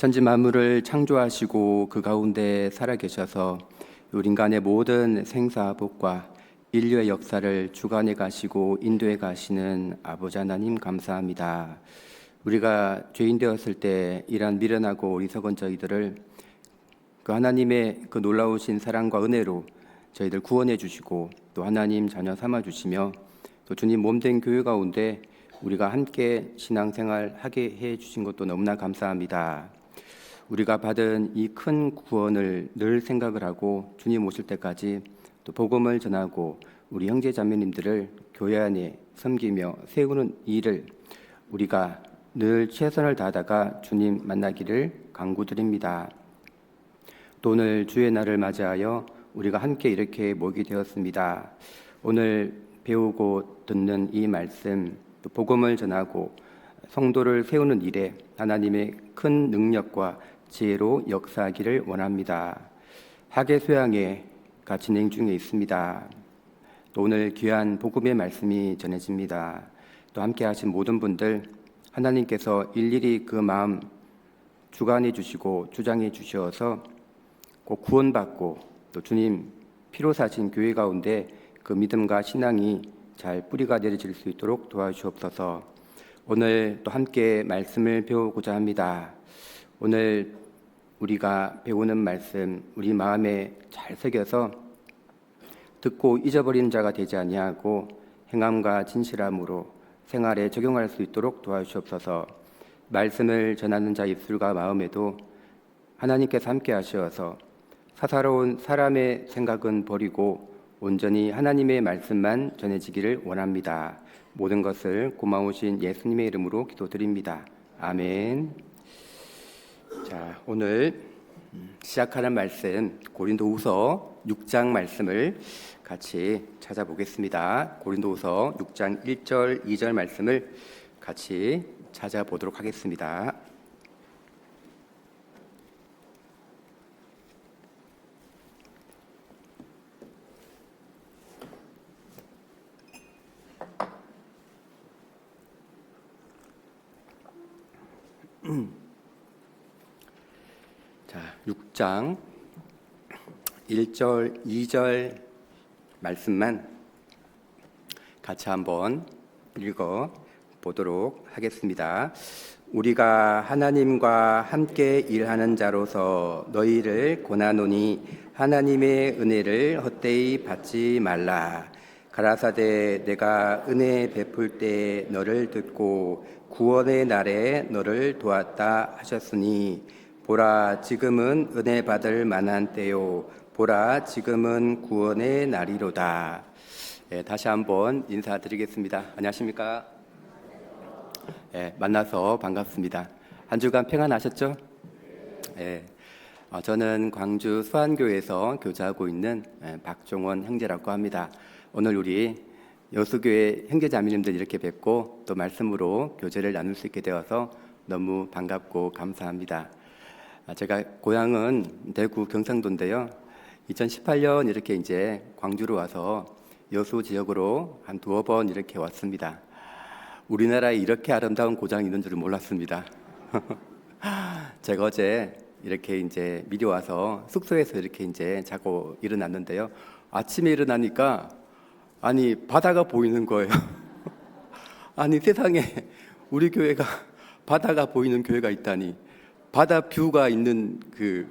천지 만물을 창조하시고 그 가운데 살아계셔서 우리 인간의 모든 생사복과 인류의 역사를 주관해 가시고 인도해 가시는 아버지 하나님 감사합니다. 우리가 죄인 되었을 때 이런 미련하고 어리석은 저희들을 그 하나님의 그 놀라우신 사랑과 은혜로 저희들 구원해 주시고 또 하나님 자녀 삼아 주시며 또 주님 몸된 교회 가운데 우리가 함께 신앙생활 하게 해 주신 것도 너무나 감사합니다. 우리가 받은 이 큰 구원을 늘 생각을 하고 주님 오실 때까지 또 복음을 전하고 우리 형제 자매님들을 교회 안에 섬기며 세우는 일을 우리가 늘 최선을 다하다가 주님 만나기를 간구드립니다. 또 오늘 주의 날을 맞이하여 우리가 함께 이렇게 모이게 되었습니다. 오늘 배우고 듣는 이 말씀, 또 복음을 전하고 성도를 세우는 일에 하나님의 큰 능력과 지혜로 역사하기를 원합니다. 학예 소양회가 진행 중에 있습니다. 또 오늘 귀한 복음의 말씀이 전해집니다. 또 함께 하신 모든 분들 하나님께서 일일이 그 마음 주관해 주시고 주장해 주셔서 꼭 구원받고 또 주님 피로 사신 교회 가운데 그 믿음과 신앙이 잘 뿌리가 내려질 수 있도록 도와주옵소서. 오늘 또 함께 말씀을 배우고자 합니다. 오늘 우리가 배우는 말씀 우리 마음에 잘 새겨서 듣고 잊어버리는 자가 되지 아니하고 행함과 진실함으로 생활에 적용할 수 있도록 도와주옵소서. 말씀을 전하는 자 입술과 마음에도 하나님께서 함께 하셔서 사사로운 사람의 생각은 버리고 온전히 하나님의 말씀만 전해지기를 원합니다. 모든 것을 고마우신 예수님의 이름으로 기도드립니다. 아멘. 자, 오늘 시작하는 말씀 고린도후서 6장 말씀을 같이 찾아보겠습니다. 고린도후서 6장 1절 2절 말씀을 같이 찾아보도록 하겠습니다. 자, 6장 1절, 2절 말씀만 같이 한번 읽어 보도록 하겠습니다. 우리가 하나님과 함께 일하는 자로서 너희를 권하노니 하나님의 은혜를 헛되이 받지 말라. 가라사대 내가 은혜 베풀 때 너를 듣고 구원의 날에 너를 도왔다 하셨으니 보라 지금은 은혜 받을 만한 때요 보라 지금은 구원의 날이로다. 다시 한번 인사드리겠습니다. 안녕하십니까? 만나서 반갑습니다. 한 주간 평안하셨죠? 저는 광주 수안교회에서 교사하고 있는 박종원 형제라고 합니다. 오늘 우리 여수교회 형제자매님들 이렇게 뵙고 또 말씀으로 교제를 나눌 수 있게 되어서 너무 반갑고 감사합니다. 제가 고향은 대구 경상도인데요. 2018년 이렇게 이제 광주로 와서 여수 지역으로 한 두어 번 이렇게 왔습니다. 우리나라에 이렇게 아름다운 고장이 있는 줄은 몰랐습니다. 제가 어제 이렇게 이제 미리 와서 숙소에서 이렇게 이제 자고 일어났는데요. 아침에 일어나니까 아니 바다가 보이는 거예요. 아니 세상에 우리 교회가 바다가 보이는 교회가 있다니, 바다 뷰가 있는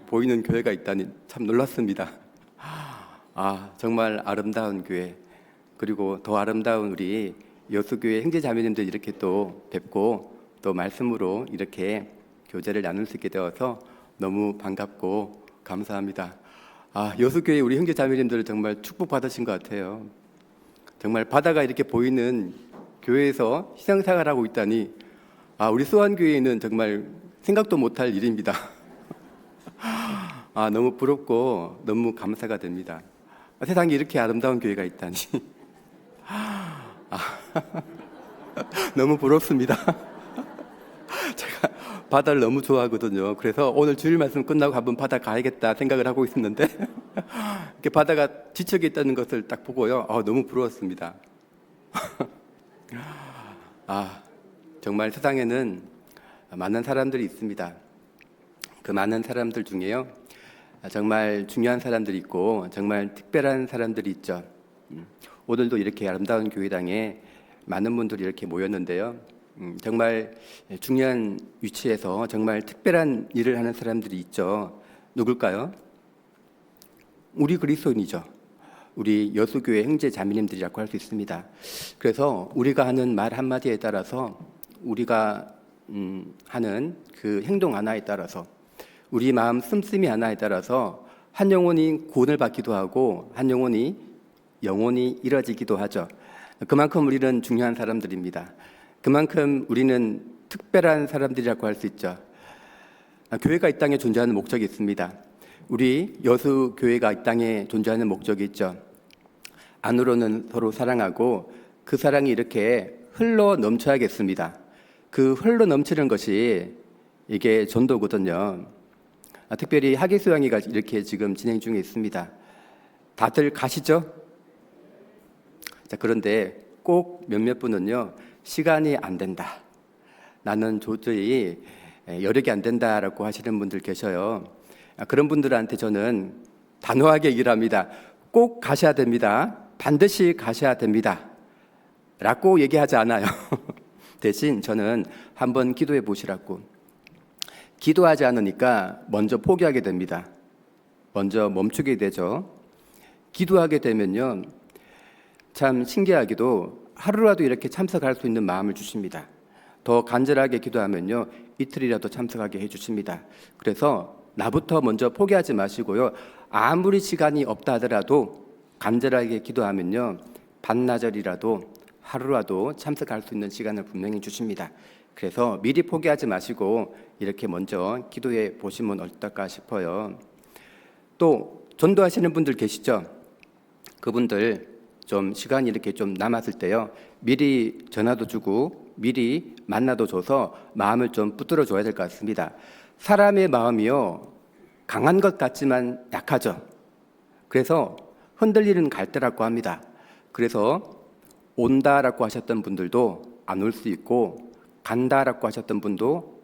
보이는 교회가 있다니 참 놀랐습니다. 정말 아름다운 교회, 그리고 더 아름다운 우리 여수교회 형제자매님들 이렇게 또 뵙고 또 말씀으로 이렇게 교제를 나눌 수 있게 되어서 너무 반갑고 감사합니다. 여수교회 우리 형제자매님들 정말 축복받으신 것 같아요. 정말 바다가 이렇게 보이는 교회에서 신앙생활하고 있다니 우리 수안교회는 정말 생각도 못할 일입니다. 너무 부럽고 너무 감사가 됩니다. 세상에 이렇게 아름다운 교회가 있다니 너무 부럽습니다. 제가 바다를 너무 좋아하거든요. 그래서 오늘 주일 말씀 끝나고 한번 바다 가야겠다 생각을 하고 있었는데 이렇게 바다가 지척에 있다는 것을 딱 보고요. 너무 부러웠습니다. 정말 세상에는 많은 사람들이 있습니다. 그 많은 사람들 중에요, 정말 중요한 사람들이 있고 정말 특별한 사람들이 있죠. 오늘도 이렇게 아름다운 교회당에 많은 분들이 이렇게 모였는데요. 정말 중요한 위치에서 정말 특별한 일을 하는 사람들이 있죠. 누굴까요? 우리 그리스도인이죠. 우리 여수교회 형제 자매님들이라고 할 수 있습니다. 그래서 우리가 하는 말 한마디에 따라서, 우리가 하는 그 행동 하나에 따라서, 우리 마음 씀씀이 하나에 따라서 한 영혼이 구원을 받기도 하고 한 영혼이 영혼이 이뤄지기도 하죠. 그만큼 우리는 중요한 사람들입니다. 그만큼 우리는 특별한 사람들이라고 할 수 있죠. 교회가 이 땅에 존재하는 목적이 있습니다. 우리 여수 교회가 이 땅에 존재하는 목적이 있죠. 안으로는 서로 사랑하고 그 사랑이 이렇게 흘러 넘쳐야겠습니다. 그 흘러 넘치는 것이 이게 전도거든요. 특별히 하계수양회가 이렇게 지금 진행 중에 있습니다. 다들 가시죠? 자, 그런데 꼭 몇몇 분은요, 시간이 안 된다, 나는 도저히 여력이 안 된다라고 하시는 분들 계셔요. 그런 분들한테 저는 단호하게 얘기합니다. 꼭 가셔야 됩니다. 반드시 가셔야 됩니다 라고 얘기하지 않아요. 대신 저는 한번 기도해 보시라고. 기도하지 않으니까 먼저 포기하게 됩니다. 먼저 멈추게 되죠. 기도하게 되면요, 참 신기하게도 하루라도 이렇게 참석할 수 있는 마음을 주십니다. 더 간절하게 기도하면요, 이틀이라도 참석하게 해주십니다. 그래서 나부터 먼저 포기하지 마시고요, 아무리 시간이 없다 하더라도 간절하게 기도하면요, 반나절이라도 하루라도 참석할 수 있는 시간을 분명히 주십니다. 그래서 미리 포기하지 마시고 이렇게 먼저 기도해 보시면 어떨까 싶어요. 또 전도하시는 분들 계시죠? 그분들 좀 시간이 이렇게 좀 남았을 때요, 미리 전화도 주고 미리 만나도 줘서 마음을 좀 붙들어 줘야 될 것 같습니다. 사람의 마음이요, 강한 것 같지만 약하죠. 그래서 흔들리는 갈대라고 합니다. 그래서 온다라고 하셨던 분들도 안 올 수 있고 간다라고 하셨던 분도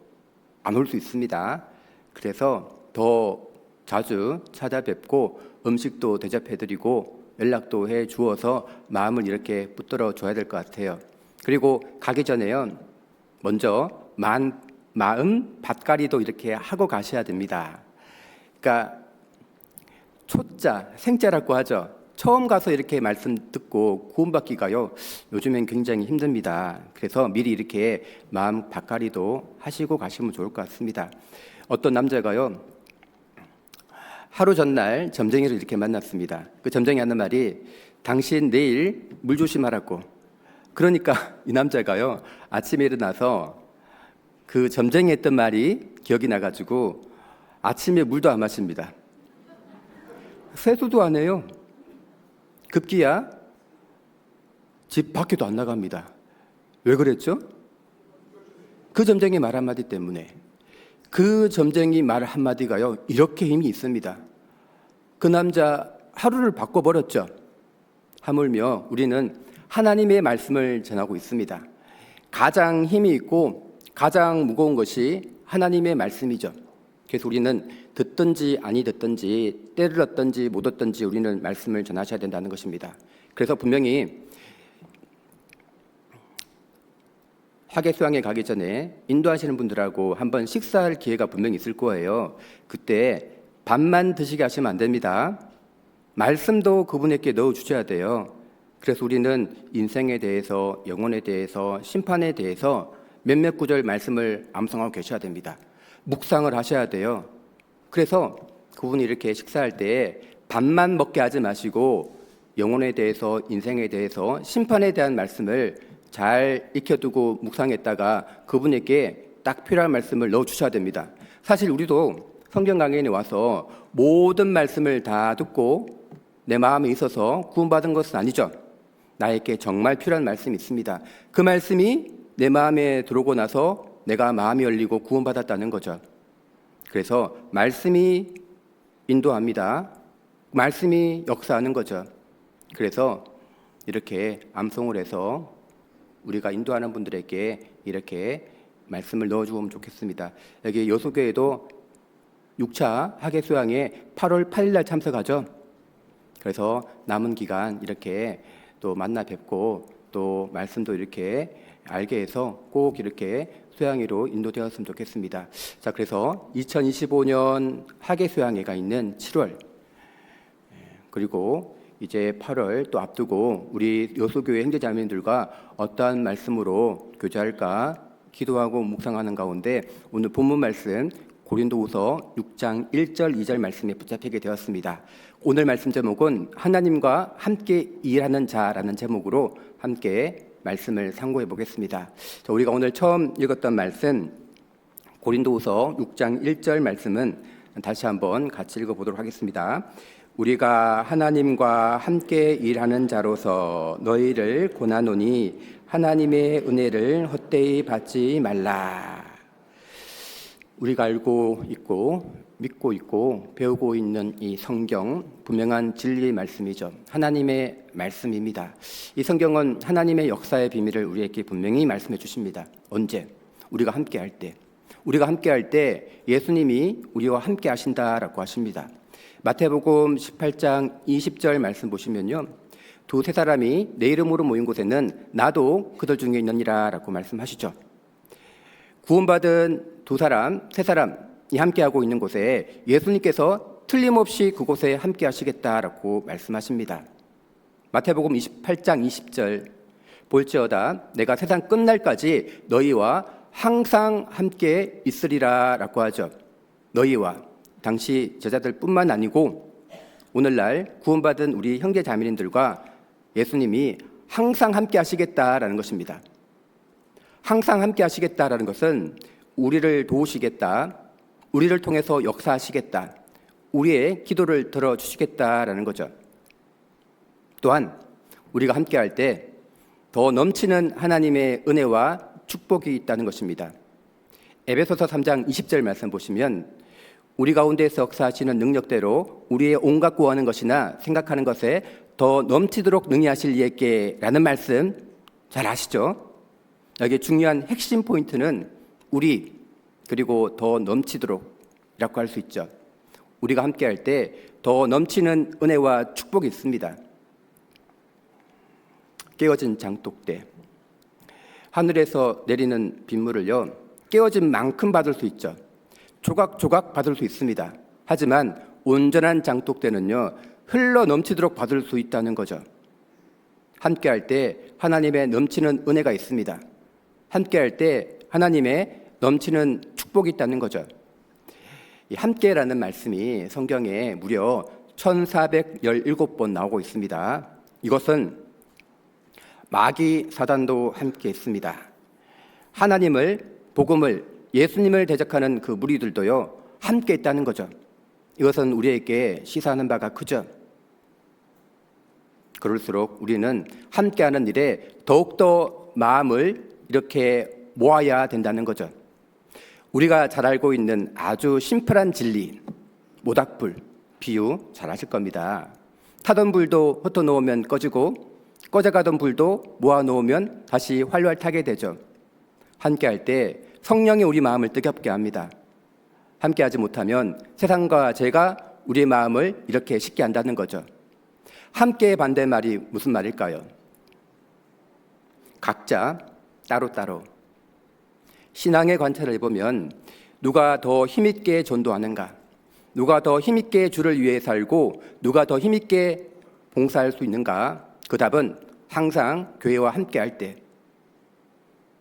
안 올 수 있습니다. 그래서 더 자주 찾아뵙고 음식도 대접해드리고 연락도 해 주어서 마음을 이렇게 붙들어 줘야 될 것 같아요. 그리고 가기 전에요, 먼저 마음 밭갈이도 이렇게 하고 가셔야 됩니다. 그러니까 초자, 생자라고 하죠. 처음 가서 이렇게 말씀 듣고 구원받기가요, 요즘엔 굉장히 힘듭니다. 그래서 미리 이렇게 마음 밭갈이도 하시고 가시면 좋을 것 같습니다. 어떤 남자가요, 하루 전날 점쟁이를 이렇게 만났습니다. 그 점쟁이 하는 말이, 당신 내일 물 조심하라고. 그러니까 이 남자가요, 아침에 일어나서 그 점쟁이 했던 말이 기억이 나가지고 아침에 물도 안 마십니다. 세수도 안 해요. 급기야 집 밖에도 안 나갑니다. 왜 그랬죠? 그 점쟁이 말 한마디 때문에. 그 점쟁이 말 한마디가요, 이렇게 힘이 있습니다. 그 남자 하루를 바꿔버렸죠. 하물며 우리는 하나님의 말씀을 전하고 있습니다. 가장 힘이 있고 가장 무거운 것이 하나님의 말씀이죠. 그래서 우리는 듣든지 아니 듣든지 때를 얻든지 못 얻든지 우리는 말씀을 전하셔야 된다는 것입니다. 그래서 분명히 하계수양에 가기 전에 인도하시는 분들하고 한번 식사할 기회가 분명히 있을 거예요. 그때 밥만 드시게 하시면 안 됩니다. 말씀도 그분에게 넣어주셔야 돼요. 그래서 우리는 인생에 대해서, 영혼에 대해서, 심판에 대해서 몇몇 구절 말씀을 암송하고 계셔야 됩니다. 묵상을 하셔야 돼요. 그래서 그분이 이렇게 식사할 때 밥만 먹게 하지 마시고 영혼에 대해서, 인생에 대해서, 심판에 대한 말씀을 잘 익혀두고 묵상했다가 그분에게 딱 필요한 말씀을 넣어주셔야 됩니다. 사실 우리도 성경 강연에 와서 모든 말씀을 다 듣고 내 마음에 있어서 구원받은 것은 아니죠. 나에게 정말 필요한 말씀이 있습니다. 그 말씀이 내 마음에 들어오고 나서 내가 마음이 열리고 구원받았다는 거죠. 그래서 말씀이 인도합니다. 말씀이 역사하는 거죠. 그래서 이렇게 암송을 해서 우리가 인도하는 분들에게 이렇게 말씀을 넣어주면 좋겠습니다. 여기 여수교회도 6차 학예 수양에 8월 8일 날 참석하죠. 그래서 남은 기간 이렇게 또 만나 뵙고 또 말씀도 이렇게 알게 해서 꼭 이렇게 수양회로 인도되었으면 좋겠습니다. 자, 그래서 2025년 학예 수양회가 있는 7월 그리고 이제 8월 또 앞두고 우리 여수교회 형제자매님들과 어떠한 말씀으로 교제할까 기도하고 묵상하는 가운데 오늘 본문 말씀 고린도후서 6장 1절 2절 말씀에 붙잡히게 되었습니다. 오늘 말씀 제목은 하나님과 함께 일하는 자라는 제목으로 함께 말씀을 상고해 보겠습니다. 자, 우리가 오늘 처음 읽었던 말씀 고린도후서 6장 1절 말씀은 다시 한번 같이 읽어보도록 하겠습니다. 우리가 하나님과 함께 일하는 자로서 너희를 권하노니 하나님의 은혜를 헛되이 받지 말라. 우리가 알고 있고 믿고 있고 배우고 있는 이 성경 분명한 진리의 말씀이죠. 하나님의 말씀입니다. 이 성경은 하나님의 역사의 비밀을 우리에게 분명히 말씀해 주십니다. 언제? 우리가 함께 할 때. 우리가 함께 할 때 예수님이 우리와 함께 하신다라고 하십니다. 마태복음 18장 20절 말씀 보시면요. 두세 사람이 내 이름으로 모인 곳에는 나도 그들 중에 있느니라 라고 말씀하시죠. 구원받은 두 사람, 세 사람이 함께하고 있는 곳에 예수님께서 틀림없이 그곳에 함께 하시겠다라고 말씀하십니다. 마태복음 28장 20절 볼지어다 내가 세상 끝날까지 너희와 항상 함께 있으리라 라고 하죠. 너희와 당시 제자들 뿐만 아니고 오늘날 구원받은 우리 형제 자매님들과 예수님이 항상 함께 하시겠다라는 것입니다. 항상 함께 하시겠다라는 것은 우리를 도우시겠다, 우리를 통해서 역사하시겠다, 우리의 기도를 들어주시겠다라는 거죠. 또한 우리가 함께 할 때 더 넘치는 하나님의 은혜와 축복이 있다는 것입니다. 에베소서 3장 20절 말씀 보시면 우리 가운데서 역사하시는 능력대로 우리의 온갖 구하는 것이나 생각하는 것에 더 넘치도록 능히 하실 이에게 라는 말씀 잘 아시죠? 여기 중요한 핵심 포인트는 우리 그리고 더 넘치도록 이라고 할 수 있죠. 우리가 함께 할 때 더 넘치는 은혜와 축복이 있습니다. 깨어진 장독대 하늘에서 내리는 빗물을요 깨어진 만큼 받을 수 있죠. 조각조각 받을 수 있습니다. 하지만 온전한 장독대는요 흘러 넘치도록 받을 수 있다는 거죠. 함께 할 때 하나님의 넘치는 은혜가 있습니다. 함께 할 때 하나님의 넘치는 축복이 있다는 거죠. 이 함께라는 말씀이 성경에 무려 1417번 나오고 있습니다. 이것은 마귀 사단도 함께 했습니다. 하나님을 복음을 예수님을 대적하는 그 무리들도요 함께 있다는 거죠. 이것은 우리에게 시사하는 바가 크죠. 그럴수록 우리는 함께하는 일에 더욱더 마음을 이렇게 모아야 된다는 거죠. 우리가 잘 알고 있는 아주 심플한 진리, 모닥불 비유 잘 아실 겁니다. 타던 불도 흩어놓으면 꺼지고 꺼져가던 불도 모아놓으면 다시 활활 타게 되죠. 함께할 때 성령이 우리 마음을 뜨겁게 합니다. 함께하지 못하면 세상과 죄가 우리의 마음을 이렇게 식게 한다는 거죠. 함께의 반대말이 무슨 말일까요? 각자 따로따로. 신앙의 관찰을 해보면 누가 더 힘있게 전도하는가, 누가 더 힘있게 주를 위해 살고 누가 더 힘있게 봉사할 수 있는가? 그 답은 항상 교회와 함께 할 때.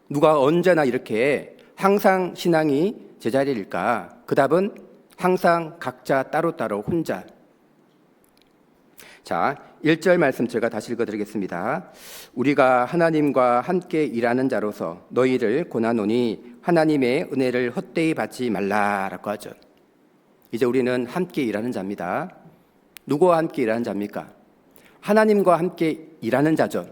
누가 언제나 이렇게 항상 신앙이 제자리일까? 그 답은 항상 각자 따로따로 혼자. 자, 1절 말씀 제가 다시 읽어드리겠습니다. 우리가 하나님과 함께 일하는 자로서 너희를 권하노니 하나님의 은혜를 헛되이 받지 말라라고 하죠. 이제 우리는 함께 일하는 자입니다. 누구와 함께 일하는 자입니까? 하나님과 함께 일하는 자죠.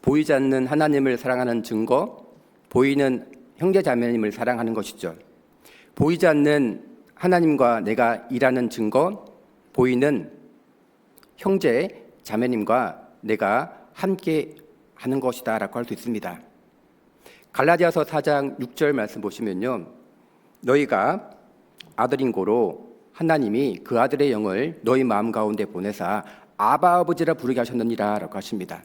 보이지 않는 하나님을 사랑하는 증거, 보이는 형제 자매님을 사랑하는 것이죠. 보이지 않는 하나님과 내가 일하는 증거, 보이는 형제 자매님과 내가 함께 하는 것이다 라고 할 수 있습니다. 갈라디아서 4장 6절 말씀 보시면요, 너희가 아들인 고로 하나님이 그 아들의 영을 너희 마음 가운데 보내사 아바 아버지라 부르게 하셨느니라 라고 하십니다.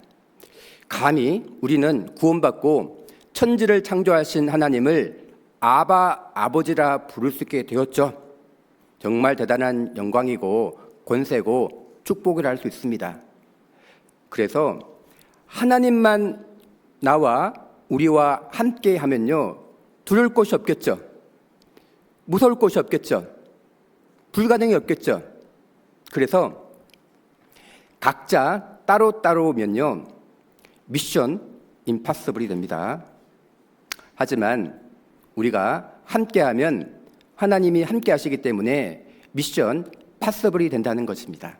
감히 우리는 구원받고 천지를 창조하신 하나님을 아바 아버지라 부를 수 있게 되었죠. 정말 대단한 영광이고 권세고 축복을 할 수 있습니다. 그래서 하나님만 나와 우리와 함께 하면요, 두려울 것이 없겠죠. 무서울 것이 없겠죠. 불가능이 없겠죠. 그래서 각자 따로따로면요, 미션 임파서블이 됩니다. 하지만 우리가 함께하면 하나님이 함께 하시기 때문에 미션 파서블이 된다는 것입니다.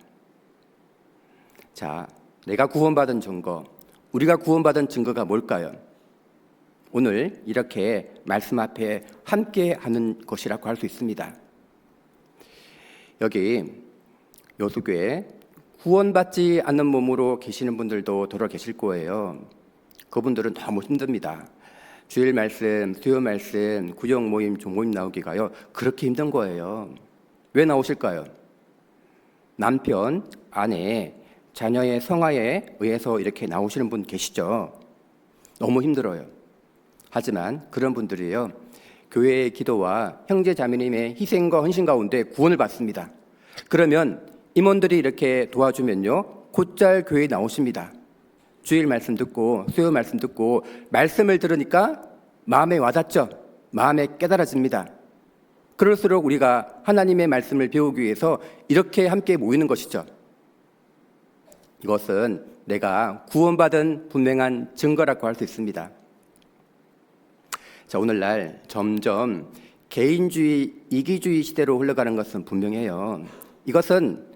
자, 내가 구원받은 증거, 우리가 구원받은 증거가 뭘까요? 오늘 이렇게 말씀 앞에 함께하는 것이라고 할 수 있습니다. 여기 여수교회 구원받지 않는 몸으로 계시는 분들도 더러 계실 거예요. 그분들은 너무 힘듭니다. 주일 말씀, 수요 말씀, 구역 모임, 종모임 나오기가요, 그렇게 힘든 거예요. 왜 나오실까요? 남편, 아내, 자녀의 성화에 의해서 이렇게 나오시는 분 계시죠. 너무 힘들어요. 하지만 그런 분들이요, 교회의 기도와 형제 자매님의 희생과 헌신 가운데 구원을 받습니다. 그러면 임원들이 이렇게 도와주면요, 곧잘 교회에 나오십니다. 주일 말씀 듣고 수요 말씀 듣고 말씀을 들으니까 마음에 와닿죠. 마음에 깨달아집니다. 그럴수록 우리가 하나님의 말씀을 배우기 위해서 이렇게 함께 모이는 것이죠. 이것은 내가 구원받은 분명한 증거라고 할 수 있습니다. 자, 오늘날 점점 개인주의, 이기주의 시대로 흘러가는 것은 분명해요. 이것은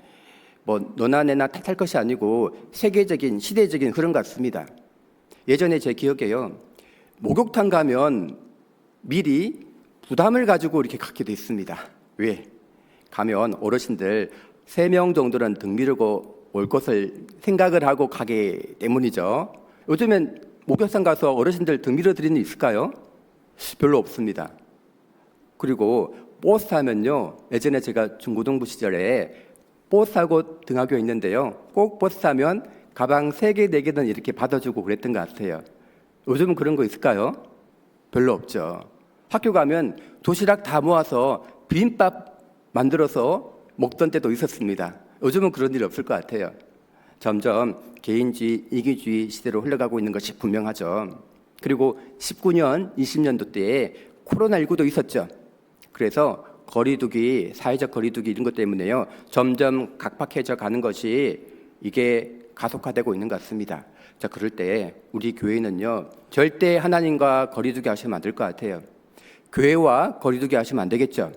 너나 내나 탓할 것이 아니고 세계적인, 시대적인 흐름 같습니다. 예전에 제 기억에요, 목욕탕 가면 미리 부담을 가지고 이렇게 가기도 있습니다. 왜? 가면 어르신들 3명 정도는 등 미루고 올 것을 생각을 하고 가기 때문이죠. 요즘엔 목욕탕 가서 어르신들 등 밀어드리는 일 있을까요? 별로 없습니다. 그리고 버스 타면요, 예전에 제가 중고등부 시절에 버스 타고 등하교 있는데요, 꼭 버스 타면 가방 3개, 4개는 이렇게 받아주고 그랬던 것 같아요. 요즘은 그런 거 있을까요? 별로 없죠. 학교 가면 도시락 다 모아서 비빔밥 만들어서 먹던 때도 있었습니다. 요즘은 그런 일 없을 것 같아요. 점점 개인주의, 이기주의 시대로 흘러가고 있는 것이 분명하죠. 그리고 19년, 20년도 때에 코로나19도 있었죠. 그래서 거리두기, 사회적 거리두기 이런 것 때문에요, 점점 각박해져 가는 것이 이게 가속화되고 있는 것 같습니다. 자, 그럴 때 우리 교회는요, 절대 하나님과 거리두기 하시면 안 될 것 같아요. 교회와 거리두기 하시면 안 되겠죠.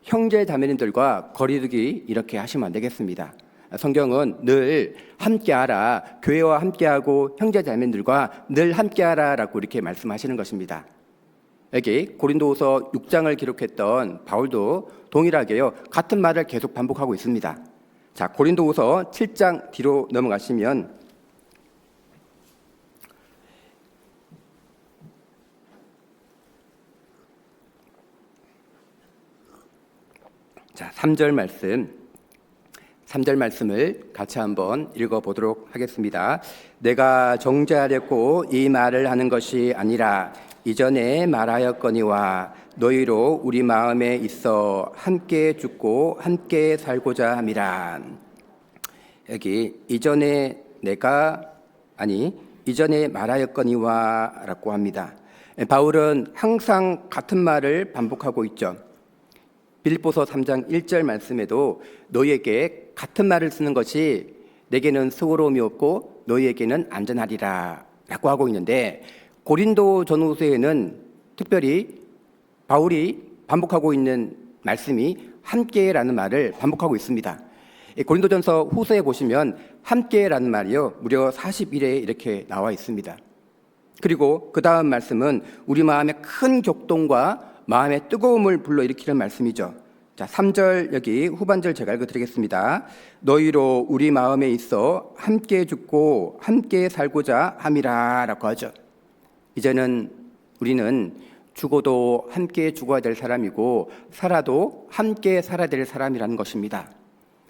형제 자매님들과 거리두기 이렇게 하시면 안 되겠습니다. 성경은 늘 함께하라, 교회와 함께하고 형제 자매님들과 늘 함께하라라고 이렇게 말씀하시는 것입니다. 여기 고린도후서 6장을 기록했던 바울도 동일하게요, 같은 말을 계속 반복하고 있습니다. 자, 고린도후서 7장 뒤로 넘어가시면 자, 3절 말씀을 같이 한번 읽어보도록 하겠습니다. 내가 정죄하려고 이 말을 하는 것이 아니라 이전에 말하였거니와 너희로 우리 마음에 있어 함께 죽고 함께 살고자 함이라. 여기 이전에 말하였거니와 라고 합니다. 바울은 항상 같은 말을 반복하고 있죠. 빌립보서 3장 1절 말씀에도 너희에게 같은 말을 쓰는 것이 내게는 수고로움이 없고 너희에게는 안전하리라 라고 하고 있는데, 고린도 전후서에는 특별히 바울이 반복하고 있는 말씀이 함께라는 말을 반복하고 있습니다. 고린도전서 후서에 보시면 함께라는 말이요, 무려 41회 이렇게 나와 있습니다. 그리고 그 다음 말씀은 우리 마음에 큰 격동과 마음의 뜨거움을 불러일으키는 말씀이죠. 자, 3절 여기 후반절 제가 읽어드리겠습니다. 너희로 우리 마음에 있어 함께 죽고 함께 살고자 함이라 라고 하죠. 이제는 우리는 죽어도 함께 죽어야 될 사람이고 살아도 함께 살아야 될 사람이라는 것입니다.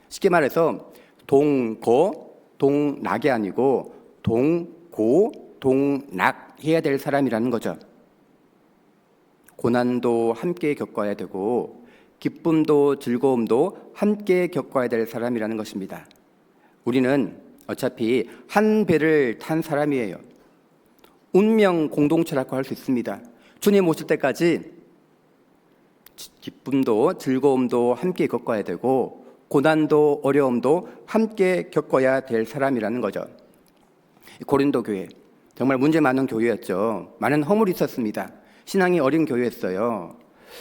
쉽게 말해서 동거, 동락이 아니고 동고, 동락 해야 될 사람이라는 거죠. 고난도 함께 겪어야 되고 기쁨도 즐거움도 함께 겪어야 될 사람이라는 것입니다. 우리는 어차피 한 배를 탄 사람이에요. 운명 공동체라고 할 수 있습니다. 주님 오실 때까지 기쁨도 즐거움도 함께 겪어야 되고 고난도 어려움도 함께 겪어야 될 사람이라는 거죠. 고린도 교회 정말 문제 많은 교회였죠. 많은 허물이 있었습니다. 신앙이 어린 교회였어요.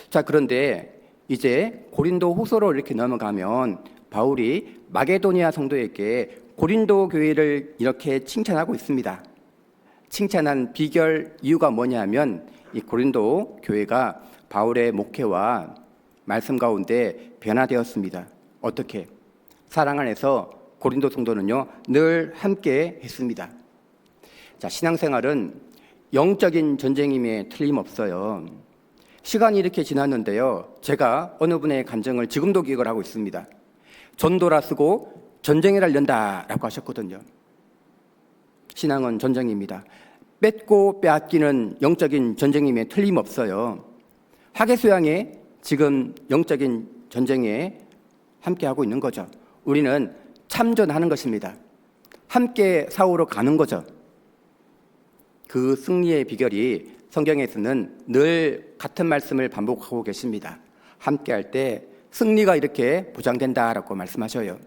자, 그런데 이제 고린도 후서로 이렇게 넘어가면 바울이 마게도니아 성도에게 고린도 교회를 이렇게 칭찬하고 있습니다. 칭찬한 비결 이유가 뭐냐면 이 고린도 교회가 바울의 목회와 말씀 가운데 변화되었습니다. 어떻게? 사랑 안에서 고린도 성도는요 늘 함께 했습니다. 자, 신앙생활은 영적인 전쟁임에 틀림없어요. 시간이 이렇게 지났는데요, 제가 어느 분의 간증을 지금도 기억을 하고 있습니다. 전도라 쓰고 전쟁을 하련다라고 하셨거든요. 신앙은 전쟁입니다. 뺏고 빼앗기는 영적인 전쟁임에 틀림없어요. 하계수양에 지금 영적인 전쟁에 함께하고 있는 거죠. 우리는 참전하는 것입니다. 함께 싸우러 가는 거죠. 그 승리의 비결이 성경에서는 늘 같은 말씀을 반복하고 계십니다. 함께할 때 승리가 이렇게 보장된다라고 말씀하셔요.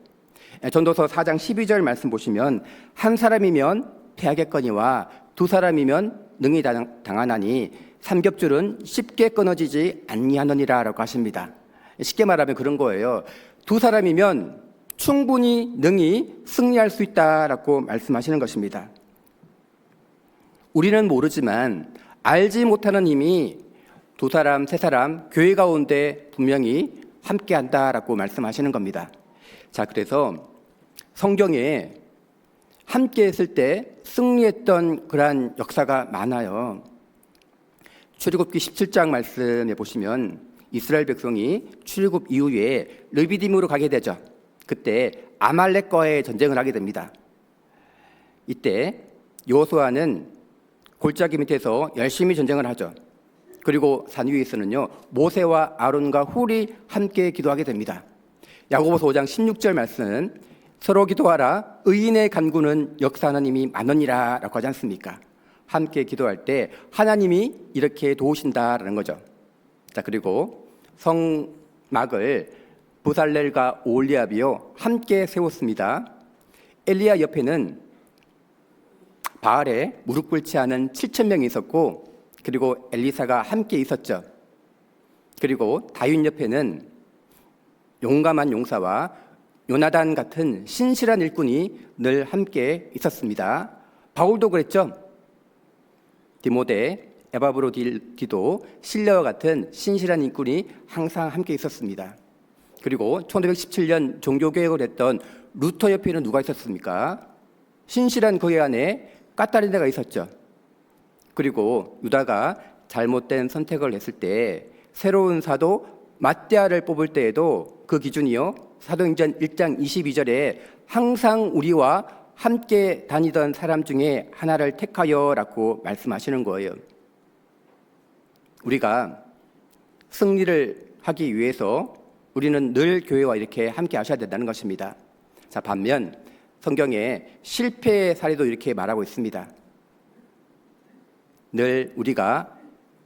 전도서 4장 12절 말씀 보시면 한 사람이면 패하겠거니와 두 사람이면 능히 당하나니 삼겹줄은 쉽게 끊어지지 아니하느니라 라고 하십니다. 쉽게 말하면 그런 거예요. 두 사람이면 충분히 능히 승리할 수 있다라고 말씀하시는 것입니다. 우리는 모르지만 알지 못하는 힘이 두 사람, 세 사람 교회 가운데 분명히 함께 한다라고 말씀하시는 겁니다. 자, 그래서 성경에 함께 했을 때 승리했던 그러한 역사가 많아요. 출애굽기 17장 말씀에 보시면 이스라엘 백성이 출애굽 이후에 르비딤으로 가게 되죠. 그때 아말렉과의 전쟁을 하게 됩니다. 이때 여호수아는 골짜기 밑에서 열심히 전쟁을 하죠. 그리고 산 위에서는요 모세와 아론과 훌이 함께 기도하게 됩니다. 야고보서 5장 16절 말씀, 서로 기도하라 의인의 간구는 역사하는 힘이 많으니라 라고 하지 않습니까? 함께 기도할 때 하나님이 이렇게 도우신다라는 거죠. 자, 그리고 성막을 부살렐과 올리압이요 함께 세웠습니다. 엘리야 옆에는 바알에 무릎 꿇지 않은 7,000명이 있었고, 그리고 엘리사가 함께 있었죠. 그리고 다윗 옆에는 용감한 용사와 요나단 같은 신실한 일꾼이 늘 함께 있었습니다. 바울도 그랬죠. 디모데, 에바브로디도, 실레와 같은 신실한 일꾼이 항상 함께 있었습니다. 그리고 1517년 종교개혁을 했던 루터 옆에는 누가 있었습니까? 신실한 교회 안에 까따리네가 있었죠. 그리고 유다가 잘못된 선택을 했을 때 새로운 사도 맏대아를 뽑을 때에도 그 기준이요 사도행전 1장 22절에 항상 우리와 함께 다니던 사람 중에 하나를 택하여 라고 말씀하시는 거예요. 우리가 승리를 하기 위해서 우리는 늘 교회와 이렇게 함께 하셔야 된다는 것입니다. 자, 반면 성경에 실패의 사례도 이렇게 말하고 있습니다. 늘 우리가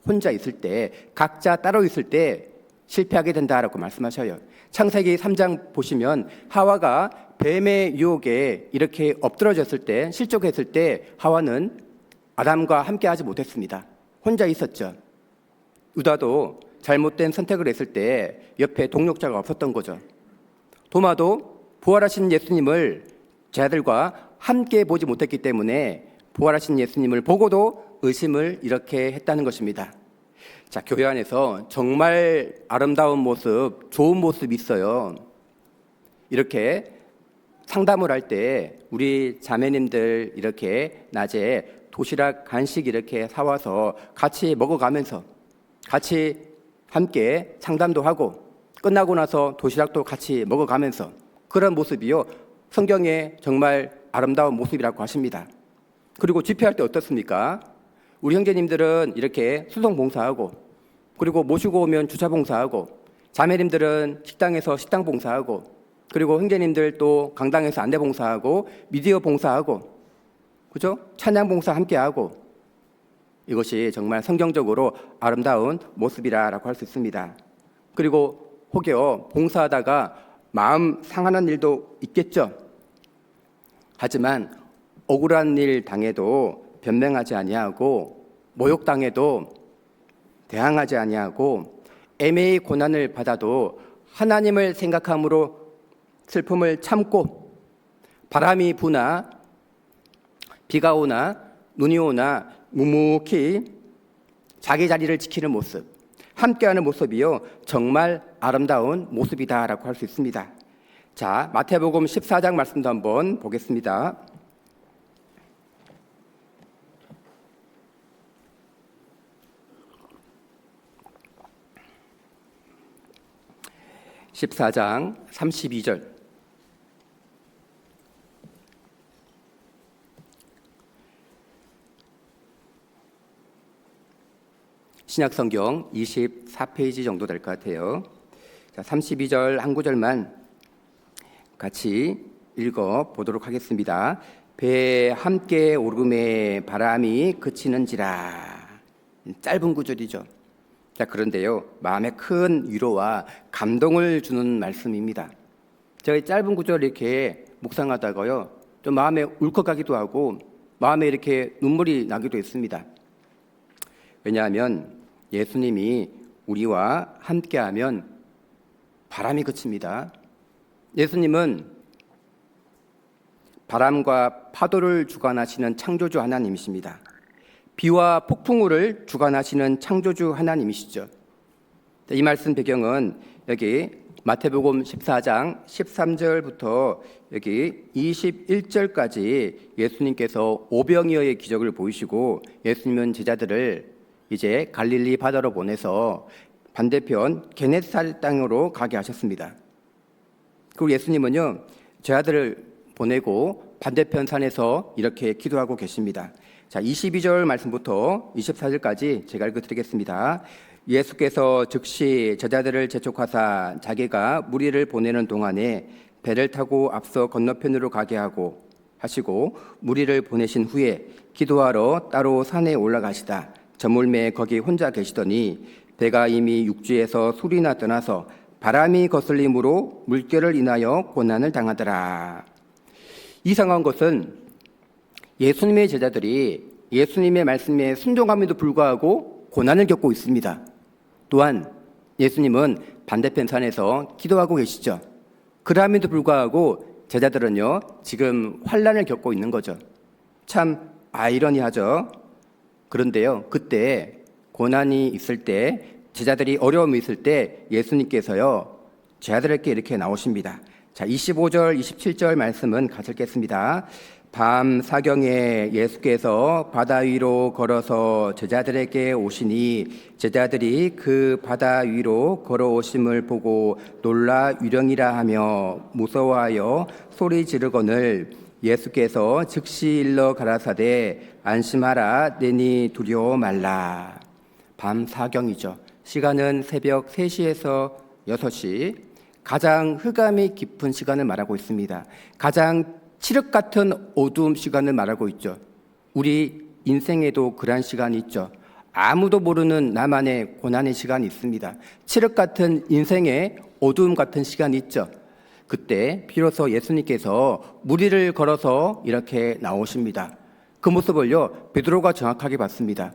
혼자 있을 때, 각자 따로 있을 때 실패하게 된다라고 말씀하셔요. 창세기 3장 보시면 하와가 뱀의 유혹에 이렇게 엎드러졌을 때, 실족했을 때 하와는 아담과 함께 하지 못했습니다. 혼자 있었죠. 유다도 잘못된 선택을 했을 때 옆에 동력자가 없었던 거죠. 도마도 부활하신 예수님을 제 아들과 함께 보지 못했기 때문에 부활하신 예수님을 보고도 의심을 이렇게 했다는 것입니다. 자, 교회 안에서 정말 아름다운 모습, 좋은 모습이 있어요. 이렇게 상담을 할 때 우리 자매님들 이렇게 낮에 도시락 간식 이렇게 사와서 같이 먹어가면서 같이 함께 상담도 하고 끝나고 나서 도시락도 같이 먹어가면서 그런 모습이요, 성경에 정말 아름다운 모습이라고 하십니다. 그리고 집회할 때 어떻습니까? 우리 형제님들은 이렇게 수송 봉사하고, 그리고 모시고 오면 주차 봉사하고, 자매님들은 식당에서 식당 봉사하고, 그리고 형제님들 또 강당에서 안내 봉사하고, 미디어 봉사하고, 그죠? 찬양 봉사 함께하고, 이것이 정말 성경적으로 아름다운 모습이라고 할 수 있습니다. 그리고 혹여 봉사하다가 마음 상하는 일도 있겠죠. 하지만 억울한 일 당해도 변명하지 아니하고, 모욕당해도 대항하지 아니하고, 애매히 고난을 받아도 하나님을 생각함으로 슬픔을 참고, 바람이 부나 비가 오나 눈이 오나 묵묵히 자기 자리를 지키는 모습, 함께하는 모습이요, 정말 아름다운 모습이다라고 할 수 있습니다. 자, 마태복음 14장 말씀도 한번 보겠습니다. (14장) 32절. 신약성경 24페이지 정도 될 것 같아요. 자, 32절 한 구절만 같이 읽어보도록 하겠습니다. 배에 함께 오름에 바람이 그치는지라. 짧은 구절이죠. 자, 그런데요, 마음에 큰 위로와 감동을 주는 말씀입니다. 제가 이 짧은 구절을 이렇게 묵상하다가요, 좀 마음에 울컥하기도 하고 마음에 이렇게 눈물이 나기도 했습니다. 왜냐하면 예수님이 우리와 함께하면 바람이 그칩니다. 예수님은 바람과 파도를 주관하시는 창조주 하나님이십니다. 비와 폭풍우를 주관하시는 창조주 하나님이시죠. 이 말씀 배경은 여기 마태복음 14장 13절부터 여기 21절까지 예수님께서 오병이어의 기적을 보이시고, 예수님은 제자들을 이제 갈릴리 바다로 보내서 반대편 게네사렛 땅으로 가게 하셨습니다. 그리고 예수님은요, 제자들을 보내고 반대편 산에서 이렇게 기도하고 계십니다. 자, 22절 말씀부터 24절까지 제가 읽어드리겠습니다. 예수께서 즉시 제자들을 재촉하사 자기가 무리를 보내는 동안에 배를 타고 앞서 건너편으로 가게 하시고 무리를 보내신 후에 기도하러 따로 산에 올라가시다 저물매에 거기 혼자 계시더니 배가 이미 육지에서 술이나 떠나서 바람이 거슬림으로 물결을 인하여 고난을 당하더라. 이상한 것은 예수님의 제자들이 예수님의 말씀에 순종함에도 불구하고 고난을 겪고 있습니다. 또한 예수님은 반대편 산에서 기도하고 계시죠. 그럼에도 불구하고 제자들은요, 지금 환난을 겪고 있는 거죠. 참 아이러니하죠. 그런데요, 그때 고난이 있을 때, 제자들이 어려움이 있을 때 예수님께서요, 제자들에게 이렇게 나오십니다. 자, 25절, 27절 말씀은 같이 읽겠습니다. 밤 사경에 예수께서 바다 위로 걸어서 제자들에게 오시니 제자들이 그 바다 위로 걸어오심을 보고 놀라 유령이라 하며 무서워하여 소리 지르거늘 예수께서 즉시 일러 가라사대 안심하라 내니 두려워 말라. 밤 사경이죠. 시간은 새벽 3시에서 6시, 가장 흑암이 깊은 시간을 말하고 있습니다. 가장 칠흑 같은 어두움 시간을 말하고 있죠. 우리 인생에도 그러한 시간이 있죠. 아무도 모르는 나만의 고난의 시간이 있습니다. 칠흑 같은 인생의 어두움 같은 시간이 있죠. 그때 비로소 예수님께서 무리를 걸어서 이렇게 나오십니다. 그 모습을요, 베드로가 정확하게 봤습니다.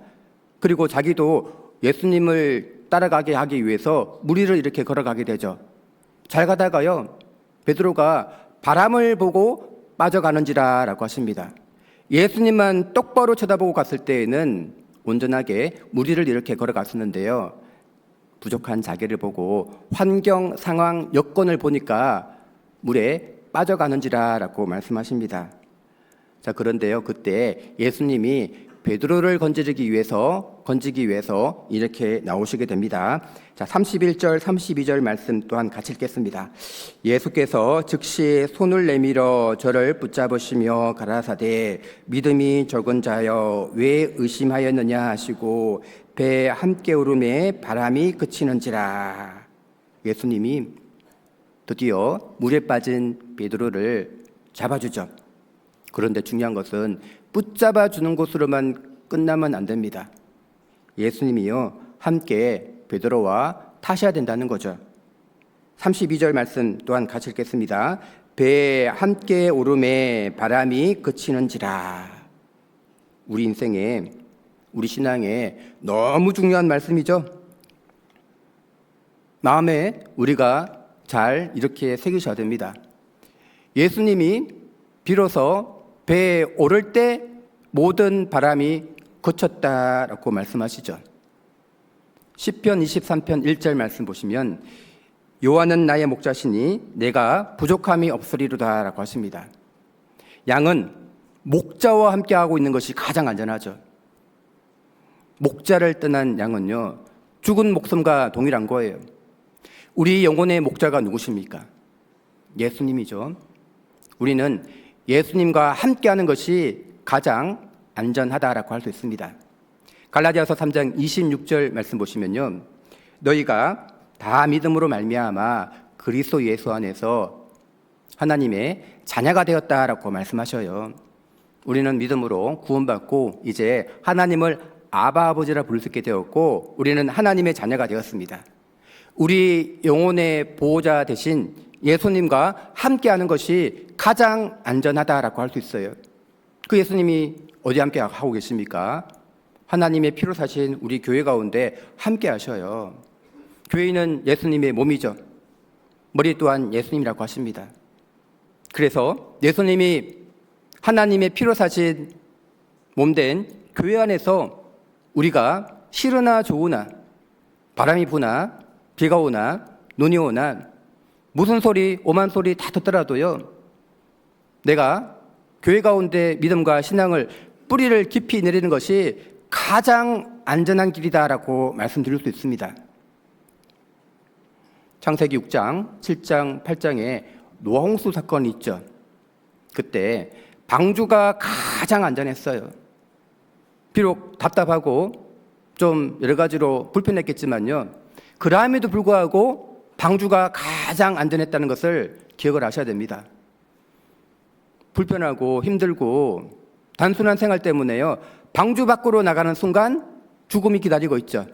그리고 자기도 예수님을 따라가게 하기 위해서 무리를 이렇게 걸어가게 되죠. 잘 가다가요, 베드로가 바람을 보고 빠져가는지라 라고 하십니다. 예수님만 똑바로 쳐다보고 갔을 때에는 온전하게 무리를 이렇게 걸어갔었는데요, 부족한 자기를 보고 환경, 상황, 여건을 보니까 물에 빠져가는지라 라고 말씀하십니다. 자, 그런데요, 그때 예수님이 베드로를 건지기 위해서 이렇게 나오시게 됩니다. 자, 31절, 32절 말씀 또한 같이 읽겠습니다. 예수께서 즉시 손을 내밀어 저를 붙잡으시며 가라사대 믿음이 적은 자여 왜 의심하였느냐 하시고 배에 함께 오름에 바람이 그치는지라. 예수님이 드디어 물에 빠진 베드로를 잡아주죠. 그런데 중요한 것은 붙잡아 주는 것으로만 끝나면 안 됩니다. 예수님이요 함께 베드로와 타셔야 된다는 거죠. 32절 말씀 또한 같이 읽겠습니다. 배에 함께 오름에 바람이 그치는지라. 우리 인생에, 우리 신앙에 너무 중요한 말씀이죠. 마음에 우리가 잘 이렇게 새기셔야 됩니다. 예수님이 비로소 배에 오를 때 모든 바람이 그쳤다라고 말씀하시죠. 시편 23편 1절 말씀 보시면 여호와는 나의 목자시니 내가 부족함이 없으리로다 라고 하십니다. 양은 목자와 함께하고 있는 것이 가장 안전하죠. 목자를 떠난 양은요 죽은 목숨과 동일한 거예요. 우리 영혼의 목자가 누구십니까? 예수님이죠. 우리는 예수님과 함께하는 것이 가장 안전하다라고 할 수 있습니다. 갈라디아서 3장 26절 말씀 보시면요, 너희가 다 믿음으로 말미암아 그리스도 예수 안에서 하나님의 자녀가 되었다라고 말씀하셔요. 우리는 믿음으로 구원받고 이제 하나님을 아바 아버지라 부를 수 있게 되었고 우리는 하나님의 자녀가 되었습니다. 우리 영혼의 보호자 대신 예수님과 함께하는 것이 가장 안전하다라고 할 수 있어요. 그 예수님이 어디 함께 하고 계십니까? 하나님의 피로 사신 우리 교회 가운데 함께 하셔요. 교회는 예수님의 몸이죠. 머리 또한 예수님이라고 하십니다. 그래서 예수님이 하나님의 피로 사신 몸된 교회 안에서 우리가 싫으나 좋으나 바람이 부나 비가 오나 눈이 오나 무슨 소리 오만 소리 다 듣더라도요, 내가 교회 가운데 믿음과 신앙을 뿌리를 깊이 내리는 것이 가장 안전한 길이다라고 말씀드릴 수 있습니다. 창세기 6장, 7장, 8장에 노아홍수 사건이 있죠. 그때 방주가 가장 안전했어요. 비록 답답하고 좀 여러 가지로 불편했겠지만요, 그럼에도 불구하고 방주가 가장 안전했다는 것을 기억을 하셔야 됩니다. 불편하고 힘들고 단순한 생활 때문에요, 방주 밖으로 나가는 순간 죽음이 기다리고 있죠.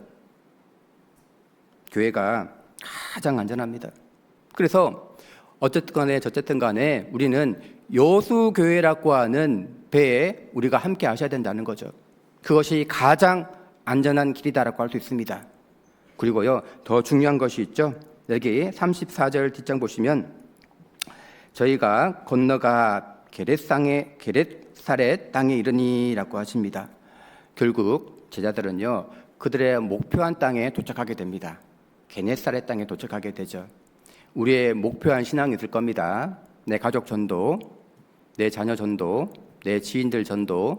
교회가 가장 안전합니다. 그래서 어쨌든 간에 우리는 여수교회라고 하는 배에 우리가 함께 하셔야 된다는 거죠. 그것이 가장 안전한 길이다라고 할 수 있습니다. 그리고요, 더 중요한 것이 있죠. 여기 34절 뒷장 보시면 저희가 건너가 게렛사렛 땅에 이르니라고 하십니다. 결국 제자들은요, 그들의 목표한 땅에 도착하게 됩니다. 게네사렛 땅에 도착하게 되죠. 우리의 목표한 신앙이 있을 겁니다. 내 가족 전도, 내 자녀 전도, 내 지인들 전도.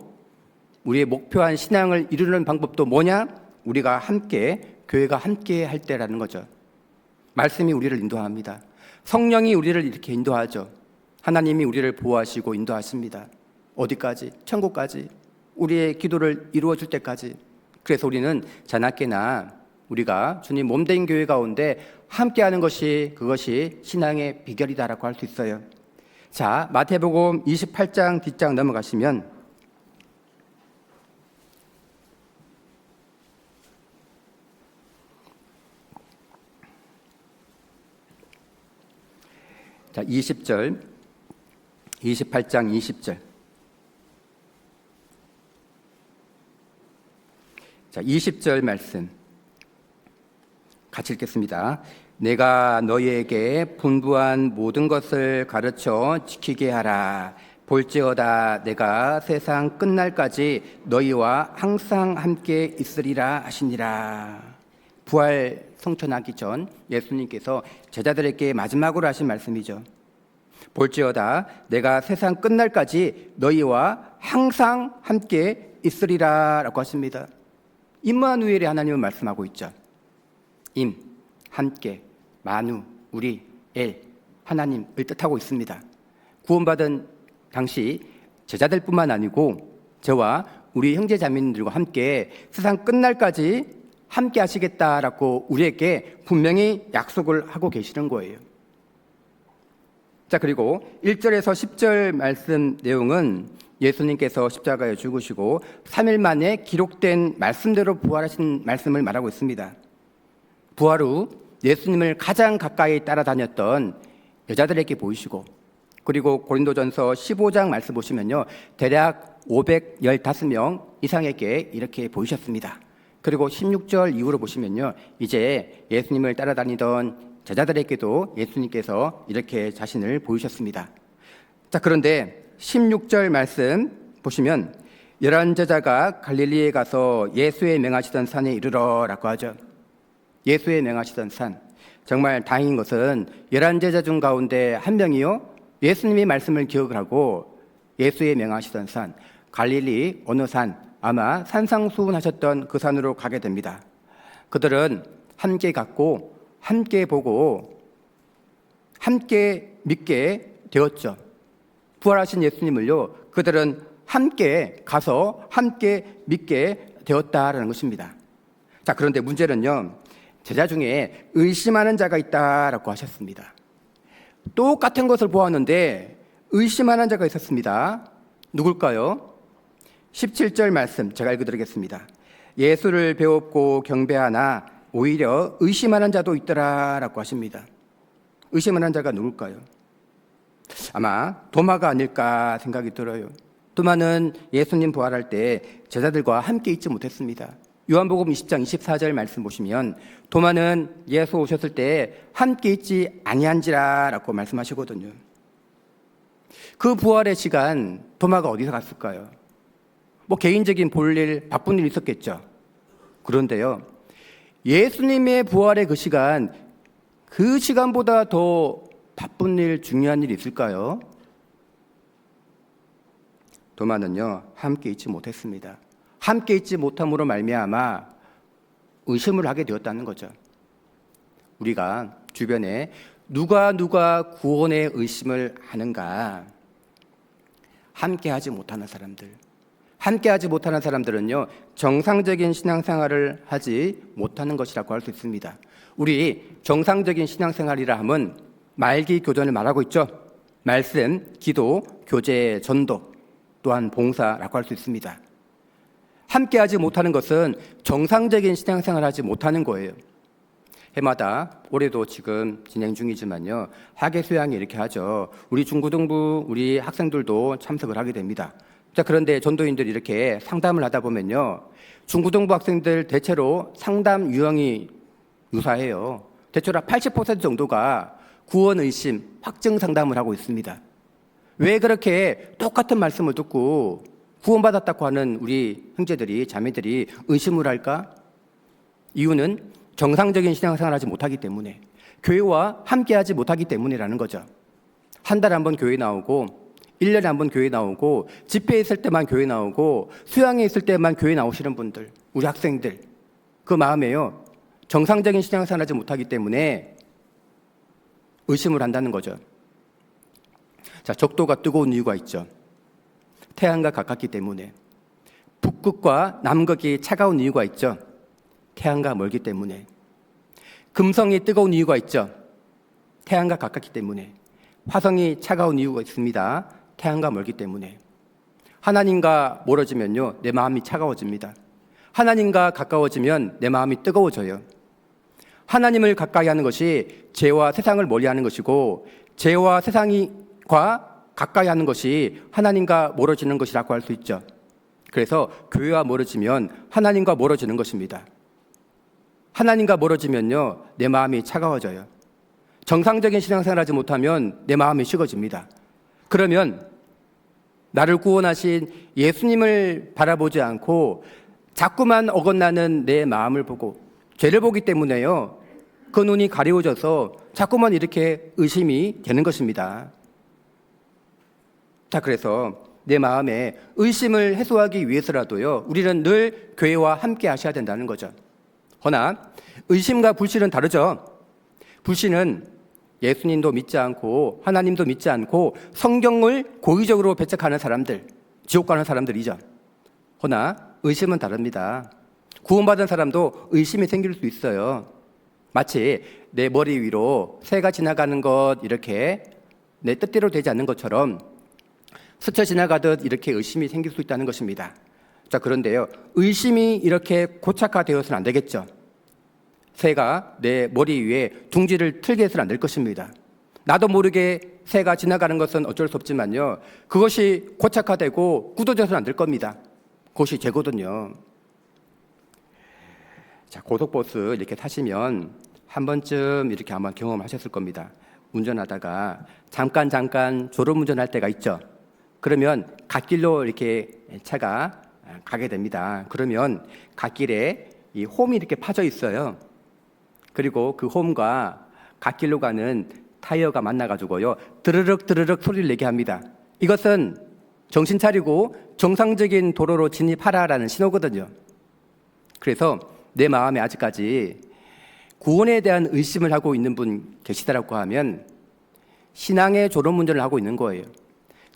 우리의 목표한 신앙을 이루는 방법도 뭐냐? 우리가 함께, 교회가 함께 할 때라는 거죠. 말씀이 우리를 인도합니다. 성령이 우리를 이렇게 인도하죠. 하나님이 우리를 보호하시고 인도하십니다. 어디까지? 천국까지. 우리의 기도를 이루어 줄 때까지. 그래서 우리는 자나깨나 우리가 주님 몸된 교회 가운데 함께하는 것이, 그것이 신앙의 비결이다라고 할 수 있어요. 자, 마태복음 28장 뒷장 넘어가시면 자, 20절, 28장 20절. 자, 20절 말씀 같이 읽겠습니다. 내가 너희에게 분부한 모든 것을 가르쳐 지키게 하라. 볼지어다 내가 세상 끝날까지 너희와 항상 함께 있으리라 하시니라. 부활 성천하기 전 예수님께서 제자들에게 마지막으로 하신 말씀이죠. 볼지어다 내가 세상 끝날까지 너희와 항상 함께 있으리라 라고 하십니다. 임마누엘이 하나님은 말씀하고 있죠. 임, 함께, 마누, 우리, 엘, 하나님을 뜻하고 있습니다. 구원받은 당시 제자들뿐만 아니고 저와 우리 형제 자매님들과 함께 세상 끝날까지 함께 하시겠다라고 우리에게 분명히 약속을 하고 계시는 거예요. 자, 그리고 1절에서 10절 말씀 내용은 예수님께서 십자가에 죽으시고 3일 만에 기록된 말씀대로 부활하신 말씀을 말하고 있습니다. 부활 후 예수님을 가장 가까이 따라다녔던 여자들에게 보이시고, 그리고 고린도전서 15장 말씀 보시면요, 대략 515명 이상에게 이렇게 보이셨습니다. 그리고 16절 이후로 보시면요, 이제 예수님을 따라다니던 제자들에게도 예수님께서 이렇게 자신을 보이셨습니다. 자, 그런데 16절 말씀 보시면 11 제자가 갈릴리에 가서 예수의 명하시던 산에 이르러 라고 하죠. 예수의 명하시던 산. 정말 다행인 것은 11 제자 중 가운데 한 명이요, 예수님의 말씀을 기억을 하고 예수의 명하시던 산, 갈릴리 어느 산, 아마 산상수훈하셨던 그 산으로 가게 됩니다. 그들은 함께 갔고 함께 보고 함께 믿게 되었죠. 부활하신 예수님을요, 그들은 함께 가서 함께 믿게 되었다라는 것입니다. 자, 그런데 문제는요, 제자 중에 의심하는 자가 있다라고 하셨습니다. 똑같은 것을 보았는데 의심하는 자가 있었습니다. 누굴까요? 17절 말씀 제가 읽어드리겠습니다. 예수를 배웠고 경배하나 오히려 의심하는 자도 있더라라고 하십니다. 의심하는 자가 누굴까요? 아마 도마가 아닐까 생각이 들어요. 도마는 예수님 부활할 때 제자들과 함께 있지 못했습니다. 요한복음 20장 24절 말씀 보시면 도마는 예수 오셨을 때 함께 있지 아니한지라라고 말씀하시거든요. 그 부활의 시간 도마가 어디서 갔을까요? 뭐 개인적인 볼일, 바쁜 일이 있었겠죠. 그런데요, 예수님의 부활의 그 시간보다 더 바쁜 일, 중요한 일이 있을까요? 도마는요, 함께 있지 못했습니다. 함께 있지 못함으로 말미암아 의심을 하게 되었다는 거죠. 우리가 주변에 누가 구원의 의심을 하는가? 함께하지 못하는 사람들은요, 정상적인 신앙생활을 하지 못하는 것이라고 할 수 있습니다. 우리 정상적인 신앙생활이라 함은 말기 교전을 말하고 있죠. 말씀, 기도, 교제, 전도, 또한 봉사라고 할 수 있습니다. 함께하지 못하는 것은 정상적인 신앙생활을 하지 못하는 거예요. 해마다 올해도 지금 진행 중이지만요, 학예 수양이 이렇게 하죠. 우리 중고등부 우리 학생들도 참석을 하게 됩니다. 자, 그런데 전도인들이 이렇게 상담을 하다 보면요, 중고등부 학생들 대체로 상담 유형이 유사해요. 대체로 80% 정도가 구원 의심, 확증 상담을 하고 있습니다. 왜 그렇게 똑같은 말씀을 듣고 구원받았다고 하는 우리 형제들이, 자매들이 의심을 할까? 이유는 정상적인 신앙생활을 하지 못하기 때문에, 교회와 함께하지 못하기 때문이라는 거죠. 한 달에 한 번 교회 나오고, 1년에 한 번 교회 나오고, 집회에 있을 때만 교회 나오고, 수양에 있을 때만 교회 나오시는 분들, 우리 학생들, 그 마음에요, 정상적인 신앙생활을 하지 못하기 때문에 의심을 한다는 거죠. 자, 적도가 뜨거운 이유가 있죠. 태양과 가깝기 때문에. 북극과 남극이 차가운 이유가 있죠. 태양과 멀기 때문에. 금성이 뜨거운 이유가 있죠. 태양과 가깝기 때문에. 화성이 차가운 이유가 있습니다. 태양과 멀기 때문에. 하나님과 멀어지면요, 내 마음이 차가워집니다. 하나님과 가까워지면 내 마음이 뜨거워져요. 하나님을 가까이 하는 것이 죄와 세상을 멀리하는 것이고, 죄와 세상과 가까이 하는 것이 하나님과 멀어지는 것이라고 할 수 있죠. 그래서 교회와 멀어지면 하나님과 멀어지는 것입니다. 하나님과 멀어지면요, 내 마음이 차가워져요. 정상적인 신앙생활을 하지 못하면 내 마음이 식어집니다. 그러면 나를 구원하신 예수님을 바라보지 않고 자꾸만 어긋나는 내 마음을 보고, 죄를 보기 때문에요, 그 눈이 가려워져서 자꾸만 이렇게 의심이 되는 것입니다. 자, 그래서 내 마음에 의심을 해소하기 위해서라도요, 우리는 늘 교회와 함께 하셔야 된다는 거죠. 허나 의심과 불신은 다르죠. 불신은 예수님도 믿지 않고 하나님도 믿지 않고 성경을 고의적으로 배척하는 사람들, 지옥 가는 사람들이죠. 허나 의심은 다릅니다. 구원받은 사람도 의심이 생길 수 있어요. 마치 내 머리 위로 새가 지나가는 것, 이렇게 내 뜻대로 되지 않는 것처럼 스쳐 지나가듯 이렇게 의심이 생길 수 있다는 것입니다. 자, 그런데요, 의심이 이렇게 고착화되어서는 안 되겠죠. 새가 내 머리 위에 둥지를 틀게 해서는 안 될 것입니다. 나도 모르게 새가 지나가는 것은 어쩔 수 없지만요, 그것이 고착화되고 굳어져서는 안 될 겁니다. 그것이 죄거든요. 자, 고속버스 이렇게 타시면 한 번쯤 이렇게 아마 경험하셨을 겁니다. 운전하다가 잠깐 졸음운전할 때가 있죠. 그러면 갓길로 이렇게 차가 가게 됩니다. 그러면 갓길에 이 홈이 이렇게 파져 있어요. 그리고 그 홈과 갓길로 가는 타이어가 만나가지고요, 드르륵 소리를 내게 합니다. 이것은 정신 차리고 정상적인 도로로 진입하라라는 신호거든요. 그래서 내 마음에 아직까지 구원에 대한 의심을 하고 있는 분 계시다라고 하면 신앙의 졸음운전을 하고 있는 거예요.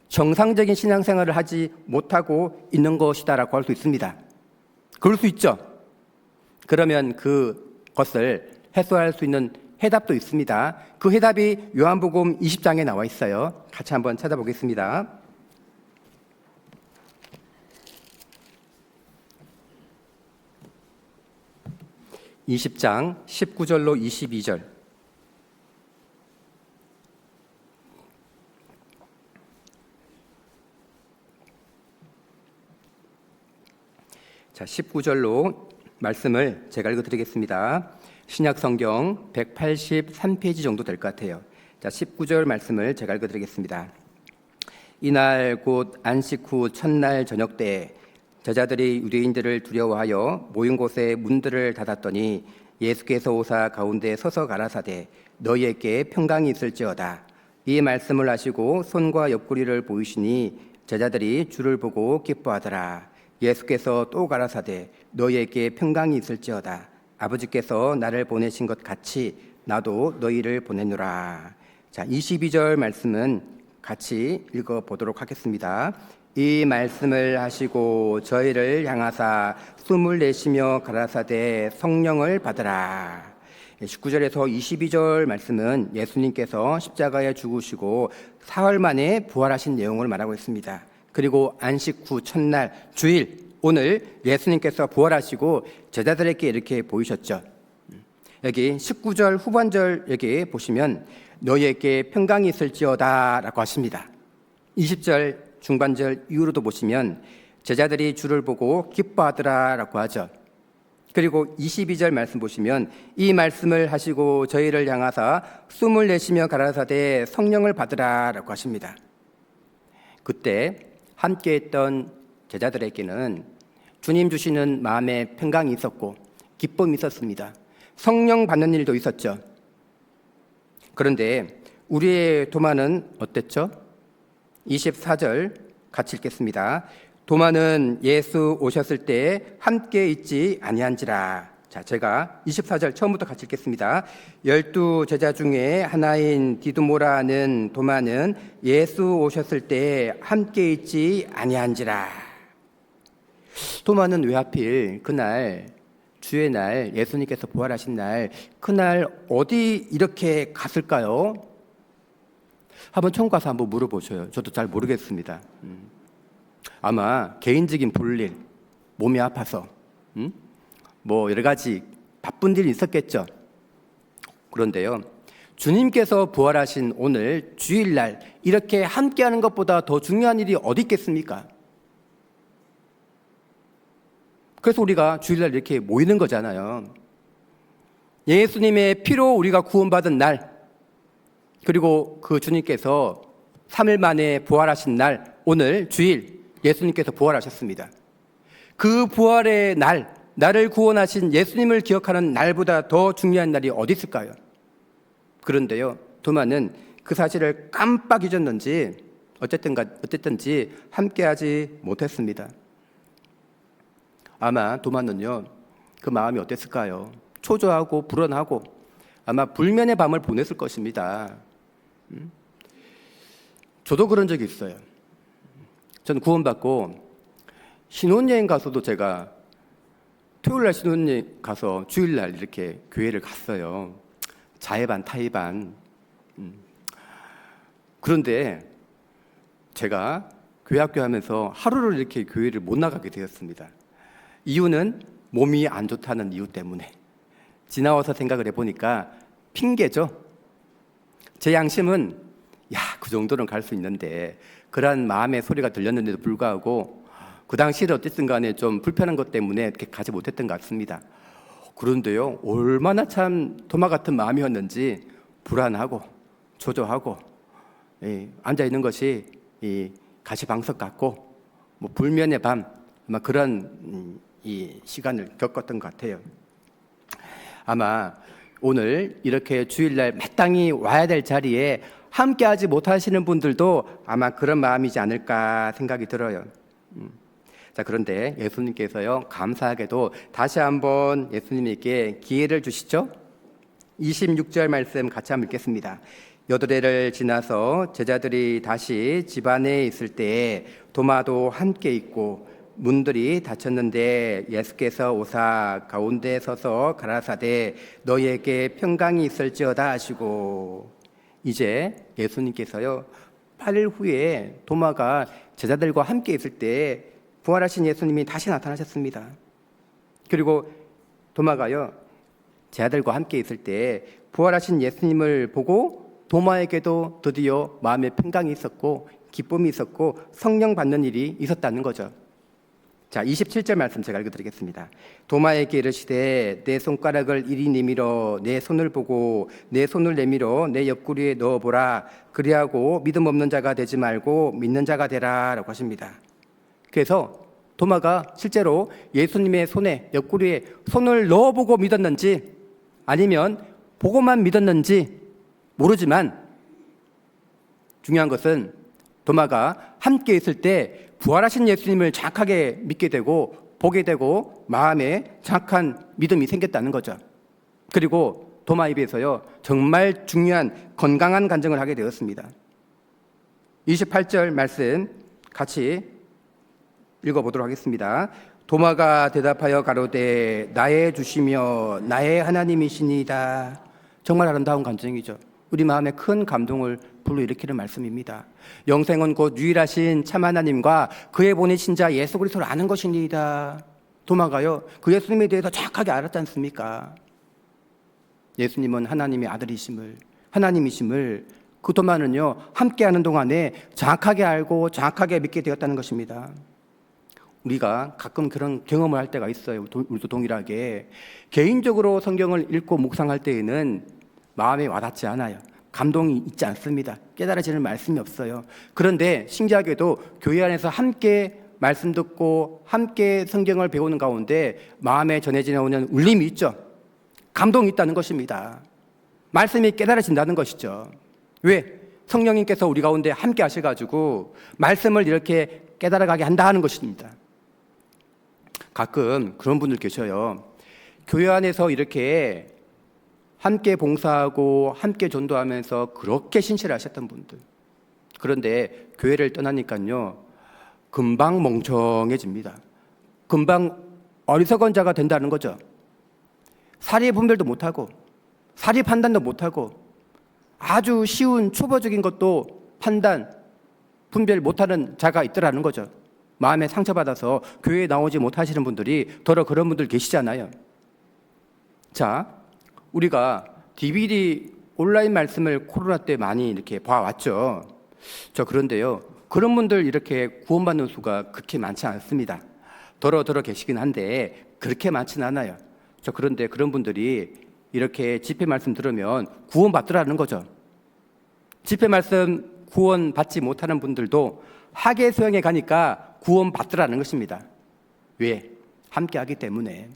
정상적인 신앙생활을 하지 못하고 있는 것이다라고 할 수 있습니다. 그럴 수 있죠. 그러면 그것을 해소할 수 있는 해답도 있습니다. 그 해답이 요한복음 20장에 나와 있어요. 같이 한번 찾아보겠습니다. 20장 19절로 22절. 자, 19절로 말씀을 제가 읽어드리겠습니다. 신약성경 183페이지 정도 될 것 같아요. 자, 19절 말씀을 제가 읽어드리겠습니다. 이날 곧 안식 후 첫날 저녁 때에 제자들이 유대인들을 두려워하여 모인 곳에 문들을 닫았더니 예수께서 오사 가운데 서서 가라사대 너희에게 평강이 있을지어다. 이 말씀을 하시고 손과 옆구리를 보이시니 제자들이 주를 보고 기뻐하더라. 예수께서 또 가라사대 너희에게 평강이 있을지어다. 아버지께서 나를 보내신 것 같이 나도 너희를 보내노라. 자, 22절 말씀은 같이 읽어보도록 하겠습니다. 이 말씀을 하시고 저희를 향하사 숨을 내쉬며 가라사대 성령을 받으라. 19절에서 22절 말씀은 예수님께서 십자가에 죽으시고 사흘 만에 부활하신 내용을 말하고 있습니다. 그리고 안식 후 첫날 주일, 오늘 예수님께서 부활하시고 제자들에게 이렇게 보이셨죠. 여기 19절 후반절 여기 보시면 너희에게 평강이 있을지어다 라고 하십니다. 20절 중반절 이후로도 보시면 제자들이 주를 보고 기뻐하더라 라고 하죠. 그리고 22절 말씀 보시면 이 말씀을 하시고 저희를 향하사 숨을 내쉬며 가라사대 성령을 받으라 라고 하십니다. 그때 함께 했던 제자들에게는 주님 주시는 마음의 평강이 있었고 기쁨이 있었습니다. 성령 받는 일도 있었죠. 그런데 우리의 도마는 어땠죠? 24절 같이 읽겠습니다. 도마는 예수 오셨을 때 함께 있지 아니한지라. 자, 제가 24절 처음부터 같이 읽겠습니다. 12 제자 중에 하나인 디두모라는 도마는 예수 오셨을 때 함께 있지 아니한지라. 도마는 왜 하필 그날 주의 날, 예수님께서 부활하신 날, 그날 어디 이렇게 갔을까요? 한번 천국 가서 한번 물어보셔요. 저도 잘 모르겠습니다. 아마 개인적인 볼일, 몸이 아파서, 뭐 여러 가지 바쁜 일이 있었겠죠. 그런데요, 주님께서 부활하신 오늘 주일날 이렇게 함께하는 것보다 더 중요한 일이 어디 있겠습니까? 그래서 우리가 주일날 이렇게 모이는 거잖아요. 예수님의 피로 우리가 구원받은 날, 그리고 그 주님께서 3일 만에 부활하신 날, 오늘 주일 예수님께서 부활하셨습니다. 그 부활의 날, 나를 구원하신 예수님을 기억하는 날보다 더 중요한 날이 어디 있을까요? 그런데요, 도마는 그 사실을 깜빡 잊었는지 어쨌든지 함께하지 못했습니다. 아마 도마는요, 그 마음이 어땠을까요? 초조하고 불안하고 아마 불면의 밤을 보냈을 것입니다. 저도 그런 적이 있어요. 저는 구원받고 신혼여행 가서도 제가 토요일날 신혼여행 가서 주일날 이렇게 교회를 갔어요. 자의반 타의반. 그런데 제가 교회 학교 하면서 하루를 이렇게 교회를 못 나가게 되었습니다. 이유는 몸이 안 좋다는 이유 때문에. 지나와서 생각을 해보니까 핑계죠. 제 양심은 그 정도는 갈 수 있는데, 그러한 마음의 소리가 들렸는데도 불구하고 그 당시에 어쨌든 간에 좀 불편한 것 때문에 이렇게 가지 못했던 것 같습니다. 그런데요, 얼마나 참 도마 같은 마음이었는지 불안하고 초조하고 앉아있는 것이 가시방석 같고 불면의 밤, 아마 그런 이 시간을 겪었던 것 같아요. 아마 오늘 이렇게 주일날 마땅히 와야 될 자리에 함께하지 못하시는 분들도 아마 그런 마음이지 않을까 생각이 들어요. 자, 그런데 예수님께서요, 감사하게도 다시 한번 예수님에게 기회를 주시죠. 26절 말씀 같이 한번 읽겠습니다. 여드레를 지나서 제자들이 다시 집 안에 있을 때에 도마도 함께 있고 문들이 닫혔는데 예수께서 오사 가운데 서서 가라사대 너희에게 평강이 있을지어다 하시고, 이제 예수님께서요 8일 후에 도마가 제자들과 함께 있을 때 부활하신 예수님이 다시 나타나셨습니다. 그리고 도마가요 제자들과 함께 있을 때 부활하신 예수님을 보고 도마에게도 드디어 마음에 평강이 있었고 기쁨이 있었고 성령 받는 일이 있었다는 거죠. 자, 27절 말씀 제가 읽어드리겠습니다. 도마에게 이르시되 내 손가락을 이리 내밀어 내 손을 보고 내 손을 내밀어 내 옆구리에 넣어보라. 그리하고 믿음 없는 자가 되지 말고 믿는 자가 되라 라고 하십니다. 그래서 도마가 실제로 예수님의 손에 옆구리에 손을 넣어보고 믿었는지 아니면 보고만 믿었는지 모르지만 중요한 것은 도마가 함께 있을 때 부활하신 예수님을 정확하게 믿게 되고 보게 되고 마음에 정확한 믿음이 생겼다는 거죠. 그리고 도마 입에서요 정말 중요한 건강한 간증을 하게 되었습니다. 28절 말씀 같이 읽어보도록 하겠습니다. 도마가 대답하여 가로되 나의 주시며 나의 하나님이시니이다. 정말 아름다운 간증이죠. 우리 마음에 큰 감동을 불러일으키는 말씀입니다. 영생은 곧 유일하신 참 하나님과 그의 보내신 자 예수 그리스도를 아는 것이니이다. 도마가요 그 예수님에 대해서 정확하게 알았지 않습니까? 예수님은 하나님의 하나님이심을 그 도마는요 함께하는 동안에 정확하게 알고 정확하게 믿게 되었다는 것입니다. 우리가 가끔 그런 경험을 할 때가 있어요. 우리도 동일하게 개인적으로 성경을 읽고 묵상할 때에는 마음에 와닿지 않아요. 감동이 있지 않습니다. 깨달아지는 말씀이 없어요. 그런데 신기하게도 교회 안에서 함께 말씀 듣고 함께 성경을 배우는 가운데 마음에 전해지는 울림이 있죠. 감동이 있다는 것입니다. 말씀이 깨달아진다는 것이죠. 왜? 성령님께서 우리 가운데 함께 하셔가지고 말씀을 이렇게 깨달아가게 한다는 것입니다. 가끔 그런 분들 계셔요. 교회 안에서 이렇게 함께 봉사하고 함께 전도하면서 그렇게 신실하셨던 분들, 그런데 교회를 떠나니까요 금방 멍청해집니다. 금방 어리석은 자가 된다는 거죠. 사리 분별도 못하고 사리 판단도 못하고 아주 쉬운 초보적인 것도 판단 분별 못하는 자가 있더라는 거죠. 마음에 상처받아서 교회에 나오지 못하시는 분들이 더러 그런 분들 계시잖아요. 자, 우리가 DVD 온라인 말씀을 코로나 때 많이 이렇게 봐왔죠. 그런데요 그런 분들 이렇게 구원받는 수가 그렇게 많지 않습니다. 더러 계시긴 한데 그렇게 많지는 않아요. 그런데 그런 분들이 이렇게 집회 말씀 들으면 구원받더라는 거죠. 집회 말씀 구원받지 못하는 분들도 학예 수양에 가니까 구원받더라는 것입니다. 왜? 함께하기 때문에.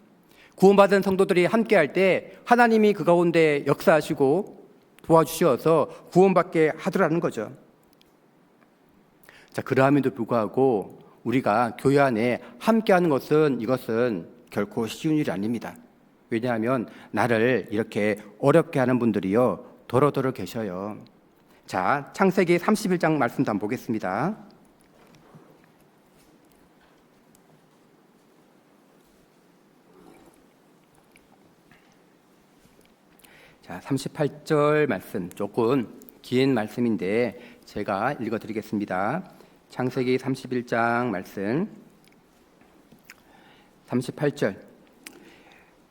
구원받은 성도들이 함께할 때 하나님이 그 가운데 역사하시고 도와주셔서 구원받게 하더라는 거죠. 자, 그러함에도 불구하고 우리가 교회 안에 함께하는 이것은 결코 쉬운 일이 아닙니다. 왜냐하면 나를 이렇게 어렵게 하는 분들이요 더러더러 계셔요. 자, 창세기 31장 말씀도 한번 보겠습니다. 자, 38절 말씀, 조금 긴 말씀인데 제가 읽어드리겠습니다. 창세기 31장 말씀 38절.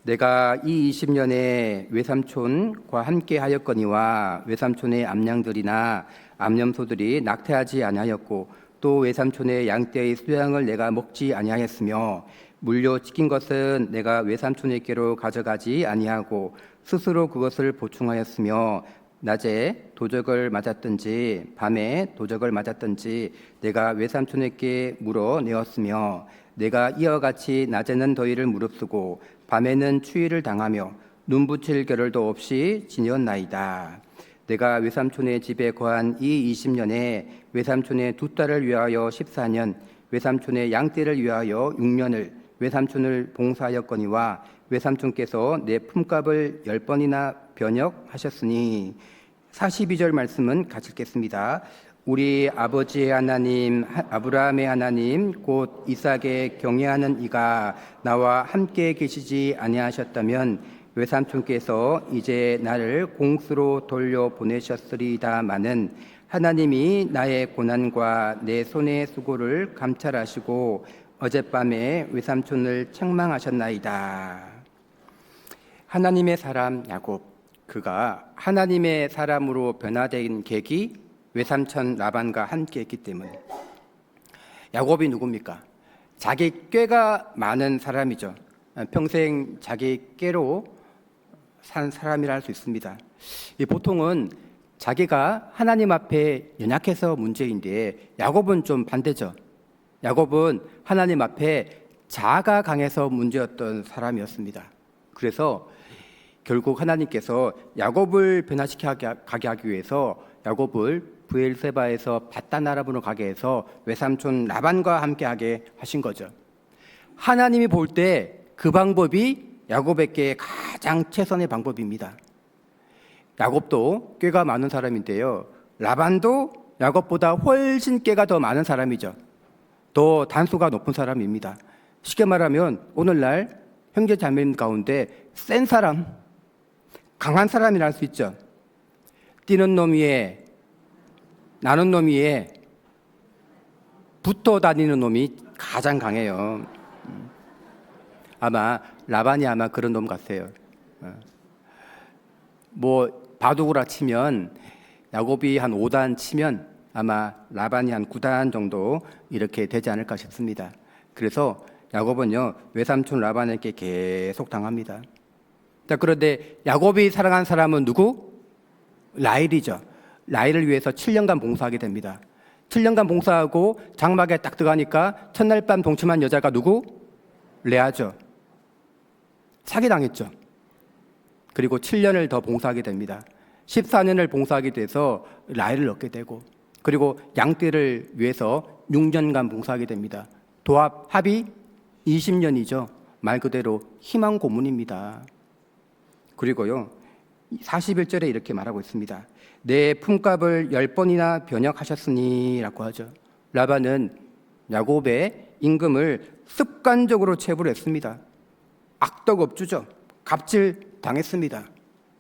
내가 이 20년에 외삼촌과 함께 하였거니와 외삼촌의 암양들이나 암염소들이 낙태하지 아니하였고 또 외삼촌의 양떼의 수양을 내가 먹지 아니하였으며 물려 찢긴 것은 내가 외삼촌에게로 가져가지 아니하고 스스로 그것을 보충하였으며 낮에 도적을 맞았든지 밤에 도적을 맞았든지 내가 외삼촌에게 물어내었으며 내가 이와 같이 낮에는 더위를 무릅쓰고 밤에는 추위를 당하며 눈 붙일 겨를도 없이 지녔나이다. 내가 외삼촌의 집에 거한 이 20년에 외삼촌의 두 딸을 위하여 14년, 외삼촌의 양떼를 위하여 6년을 외삼촌을 봉사하였거니와 외삼촌께서 내 품값을 10번이나 변역하셨으니. 42절 말씀은 같이 읽겠습니다. 우리 아버지의 하나님 아브라함의 하나님 곧 이삭의 경외하는 이가 나와 함께 계시지 아니하셨다면 외삼촌께서 이제 나를 공수로 돌려보내셨으리다마는 하나님이 나의 고난과 내 손의 수고를 감찰하시고 어젯밤에 외삼촌을 책망하셨나이다. 하나님의 사람 야곱, 그가 하나님의 사람으로 변화된 계기 외삼촌 라반과 함께했기 때문에. 야곱이 누굽니까? 자기 꾀가 많은 사람이죠. 평생 자기 꾀로 산 사람이라 할 수 있습니다. 보통은 자기가 하나님 앞에 연약해서 문제인데 야곱은 좀 반대죠. 야곱은 하나님 앞에 자아가 강해서 문제였던 사람이었습니다. 그래서 결국 하나님께서 야곱을 변화시켜 가게 하기 위해서 야곱을 브엘세바에서 밧단 아람으로 가게 해서 외삼촌 라반과 함께하게 하신 거죠. 하나님이 볼 때 그 방법이 야곱에게 가장 최선의 방법입니다. 야곱도 꾀가 많은 사람인데요, 라반도 야곱보다 훨씬 꾀가 더 많은 사람이죠. 더 단수가 높은 사람입니다. 쉽게 말하면 오늘날 형제 자매님 가운데 센 사람, 강한 사람이라 할 수 있죠. 뛰는 놈 위에 나는 놈 위에 붙어 다니는 놈이 가장 강해요. 아마 라반이 그런 놈 같아요. 바둑으로 치면 야곱이 한 5단 치면 아마 라반이 한 9단 정도 이렇게 되지 않을까 싶습니다. 그래서 야곱은요 외삼촌 라반에게 계속 당합니다. 자, 그런데 야곱이 사랑한 사람은 누구? 라헬이죠. 라헬을 위해서 7년간 봉사하게 됩니다. 7년간 봉사하고 장막에 딱 들어가니까 첫날 밤 동침한 여자가 누구? 레아죠. 사기당했죠. 그리고 7년을 더 봉사하게 됩니다. 14년을 봉사하게 돼서 라헬을 얻게 되고, 그리고 양떼를 위해서 6년간 봉사하게 됩니다. 합이 20년이죠. 말 그대로 희망 고문입니다. 그리고요 41절에 이렇게 말하고 있습니다. 내 품값을 10번이나 변역하셨으니 라고 하죠. 라반은 야곱의 임금을 습관적으로 체불했습니다. 악덕업주죠. 갑질 당했습니다.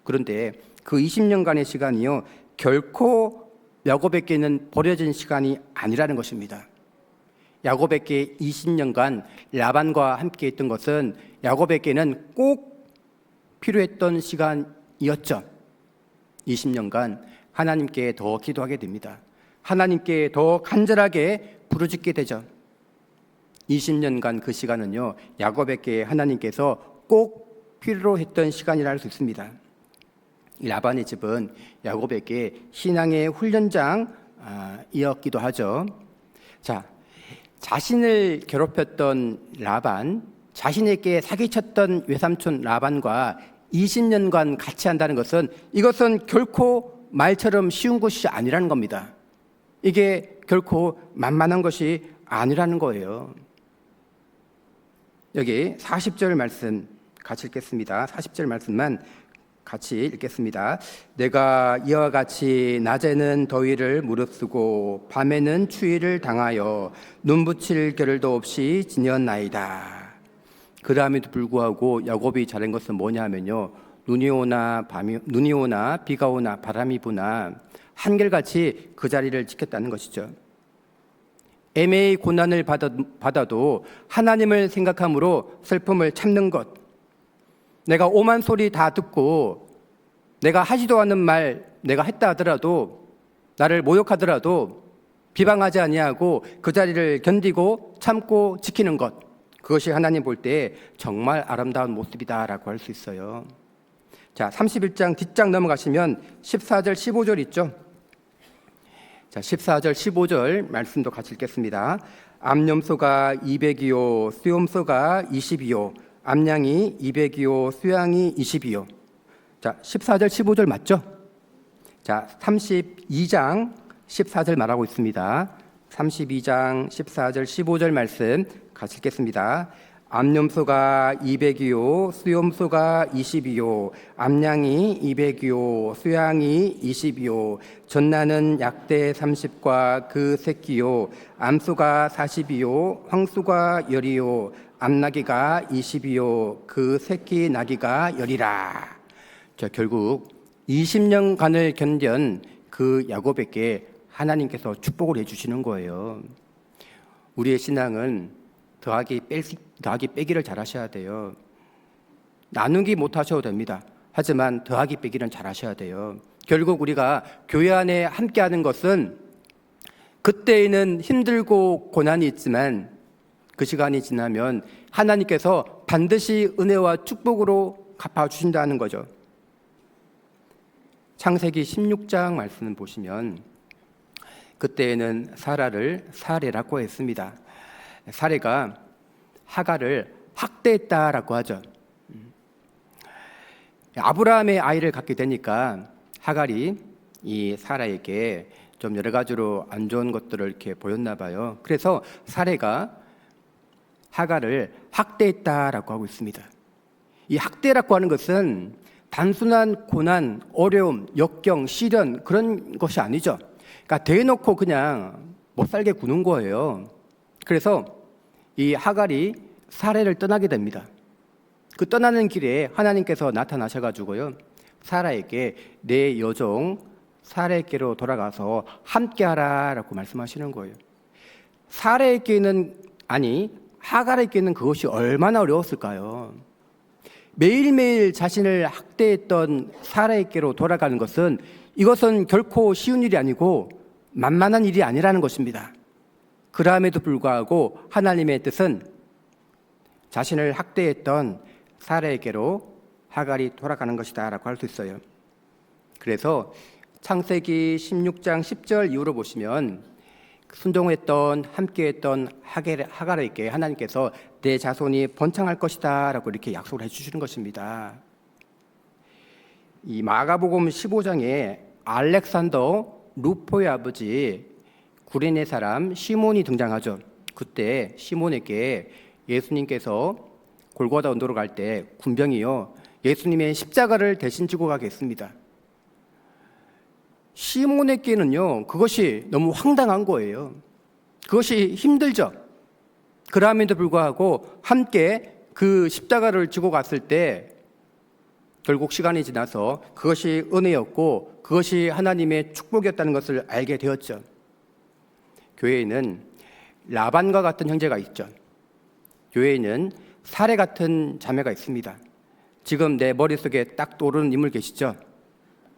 그런데 그 20년간의 시간이요 결코 야곱에게는 버려진 시간이 아니라는 것입니다. 야곱에게 20년간 라반과 함께 있던 것은 야곱에게는 꼭 필요했던 시간이었죠. 20년간 하나님께 더 기도하게 됩니다. 하나님께 더 간절하게 부르짖게 되죠. 20년간 그 시간은요 야곱에게 하나님께서 꼭 필요로 했던 시간이라 할 수 있습니다. 이 라반의 집은 야곱에게 신앙의 훈련장이었기도 하죠. 자, 자신을 괴롭혔던 라반, 자신에게 사기쳤던 외삼촌 라반과 20년간 같이 한다는 것은 이것은 결코 말처럼 쉬운 것이 아니라는 겁니다. 이게 결코 만만한 것이 아니라는 거예요. 여기 40절 말씀 같이 읽겠습니다. 40절 말씀만 같이 읽겠습니다. 내가 이와 같이 낮에는 더위를 무릅쓰고 밤에는 추위를 당하여 눈 붙일 겨를도 없이 지녔나이다. 그럼에도 불구하고 야곱이 잘한 것은 뭐냐면요, 눈이 오나 비가 오나 바람이 부나 한결같이 그 자리를 지켰다는 것이죠. 애매히 고난을 받아도 하나님을 생각함으로 슬픔을 참는 것, 내가 오만 소리 다 듣고 내가 하지도 않는 말 내가 했다 하더라도, 나를 모욕하더라도 비방하지 아니하고 그 자리를 견디고 참고 지키는 것, 그것이 하나님 볼 때 정말 아름다운 모습이다라고 할 수 있어요. 자, 31장 뒷장 넘어가시면 14절 15절 있죠. 자, 14절 15절 말씀도 같이 읽겠습니다. 암염소가 200이요 수염소가 20이요 암양이 200이요 수양이 20이요. 자, 14절 15절 맞죠? 자, 32장 14절 말하고 있습니다. 32장 14절 15절 말씀 같이 읽겠습니다. 암염소가 200이요 수염소가 20이요 암양이 200이요 수양이 20이요 전나는 약대 30과 그 새끼요 암소가 40이요 황소가 10이요 암나귀가 20이요 그 새끼 나귀가 10이라. 자, 결국 20년간을 견딘 그 야곱에게 하나님께서 축복을 해주시는 거예요. 우리의 신앙은 더하기 빼기를 잘 하셔야 돼요. 나누기 못 하셔도 됩니다. 하지만 더하기 빼기는 잘 하셔야 돼요. 결국 우리가 교회 안에 함께하는 것은 그때에는 힘들고 고난이 있지만 그 시간이 지나면 하나님께서 반드시 은혜와 축복으로 갚아주신다는 거죠. 창세기 16장 말씀을 보시면 그때에는 사라를 사레라고 했습니다. 사레가 하갈을 학대했다라고 하죠. 아브라함의 아이를 갖게 되니까 하갈이 이 사라에게 좀 여러 가지로 안 좋은 것들을 이렇게 보였나 봐요. 그래서 사레가 하갈을 학대했다라고 하고 있습니다. 이 학대라고 하는 것은 단순한 고난, 어려움, 역경, 시련 그런 것이 아니죠. 그러니까 대놓고 그냥 못 살게 구는 거예요. 그래서 이 하갈이 사레를 떠나게 됩니다. 그 떠나는 길에 하나님께서 나타나셔가지고요, 사라에게 내 여종 사레에게로 돌아가서 함께하라라고 말씀하시는 거예요. 사레에게는 하갈에게는 그것이 얼마나 어려웠을까요? 매일매일 자신을 학대했던 사라에게로 돌아가는 것은 이것은 결코 쉬운 일이 아니고 만만한 일이 아니라는 것입니다. 그럼에도 불구하고 하나님의 뜻은 자신을 학대했던 사라에게로 하갈이 돌아가는 것이다 라고 할 수 있어요. 그래서 창세기 16장 10절 이후로 보시면 순종했던 함께했던 하갈에게 하나님께서 내 자손이 번창할 것이다 라고 이렇게 약속을 해주시는 것입니다. 이 마가복음 15장에 알렉산더 루포의 아버지 구레네 사람 시몬이 등장하죠. 그때 시몬에게 예수님께서 골고다 언도로 갈 때 군병이요 예수님의 십자가를 대신 지고 가겠습니다. 시몬에게는요 그것이 너무 황당한 거예요. 그것이 힘들죠. 그럼에도 불구하고 함께 그 십자가를 지고 갔을 때 결국 시간이 지나서 그것이 은혜였고 그것이 하나님의 축복이었다는 것을 알게 되었죠. 교회에는 라반과 같은 형제가 있죠. 교회에는 사레 같은 자매가 있습니다. 지금 내 머릿속에 딱 떠오르는 인물 계시죠?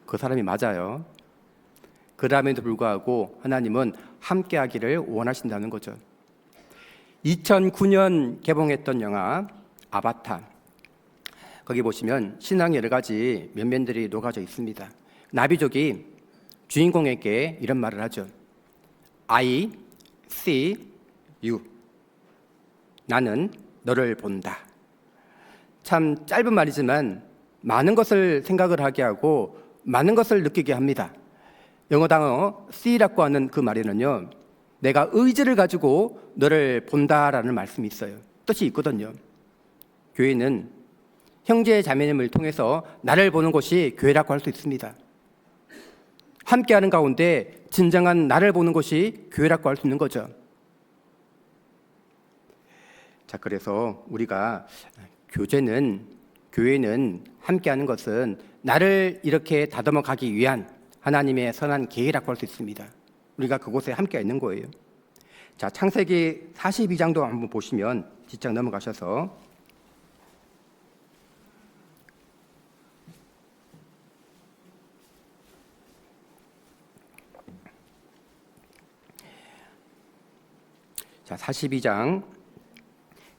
그 사람이 맞아요. 그럼에도 불구하고 하나님은 함께하기를 원하신다는 거죠. 2009년 개봉했던 영화 아바타, 거기 보시면 신앙의 여러 가지 면면들이 녹아져 있습니다. 나비족이 주인공에게 이런 말을 하죠. I see you. 나는 너를 본다. 참 짧은 말이지만 많은 것을 생각을 하게 하고 많은 것을 느끼게 합니다. 영어 단어 see라고 하는 그 말에는요, 내가 의지를 가지고 너를 본다라는 말씀이 있어요. 뜻이 있거든요. 교회는 형제 자매님을 통해서 나를 보는 것이 교회라고 할 수 있습니다. 함께하는 가운데 진정한 나를 보는 것이 교회라고 할 수 있는 거죠. 자, 그래서 우리가 교회는 함께하는 것은 나를 이렇게 다듬어 가기 위한 하나님의 선한 계획이라고 할 수 있습니다. 우리가 그곳에 함께 있는 거예요. 자, 창세기 42장도 한번 보시면 뒷장 넘어가셔서 자, 42장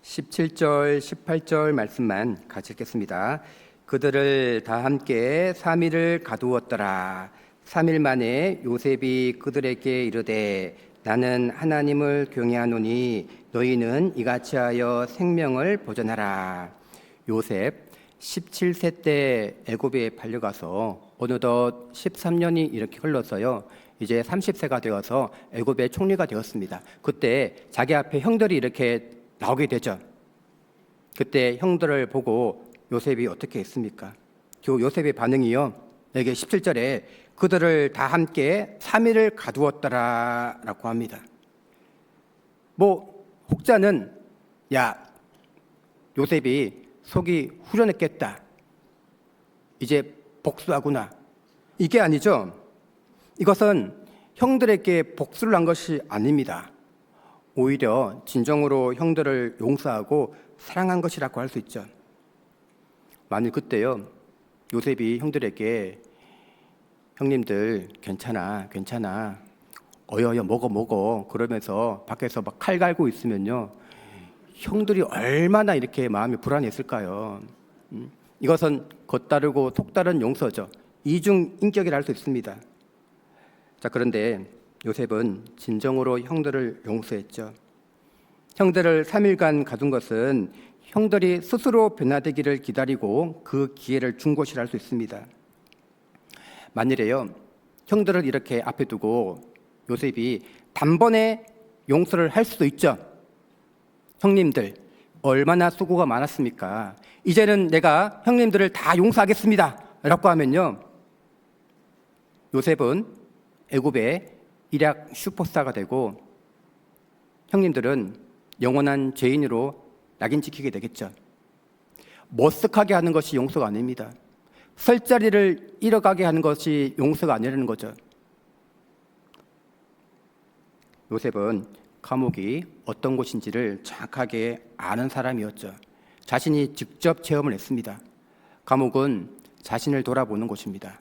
17절, 18절 말씀만 같이 읽겠습니다. 그들을 다 함께 3일을 가두었더라. 3일 만에 요셉이 그들에게 이르되 나는 하나님을 경외하노니 너희는 이같이 하여 생명을 보존하라. 요셉 17세 때 애굽에 팔려가서 어느덧 13년이 이렇게 흘렀어요. 이제 30세가 되어서 애굽의 총리가 되었습니다. 그때 자기 앞에 형들이 이렇게 나오게 되죠. 그때 형들을 보고 요셉이 어떻게 했습니까? 그 요셉의 반응이요, 여기 17절에 그들을 다 함께 3일을 가두었더라 라고 합니다. 혹자는 야, 요셉이 속이 후련했겠다, 이제 복수하구나, 이게 아니죠. 이것은 형들에게 복수를 한 것이 아닙니다. 오히려 진정으로 형들을 용서하고 사랑한 것이라고 할 수 있죠. 만일 그때요, 요셉이 형들에게 형님들 괜찮아 어여여 먹어 그러면서 밖에서 막 칼 갈고 있으면요, 형들이 얼마나 이렇게 마음이 불안했을까요? 이것은 겉다르고 속다른 용서죠. 이중 인격이라 할 수 있습니다. 자, 그런데 요셉은 진정으로 형들을 용서했죠. 형들을 3일간 가둔 것은 형들이 스스로 변화되기를 기다리고 그 기회를 준 것이라 할 수 있습니다. 만일에요, 형들을 이렇게 앞에 두고 요셉이 단번에 용서를 할 수도 있죠. 형님들 얼마나 수고가 많았습니까? 이제는 내가 형님들을 다 용서하겠습니다 라고 하면요, 요셉은 애굽의 일약 슈퍼스타가 되고 형님들은 영원한 죄인으로 낙인 찍히게 되겠죠. 머쓱하게 하는 것이 용서가 아닙니다. 설 자리를 잃어가게 하는 것이 용서가 아니라는 거죠. 요셉은 감옥이 어떤 곳인지를 정확하게 아는 사람이었죠. 자신이 직접 체험을 했습니다. 감옥은 자신을 돌아보는 곳입니다.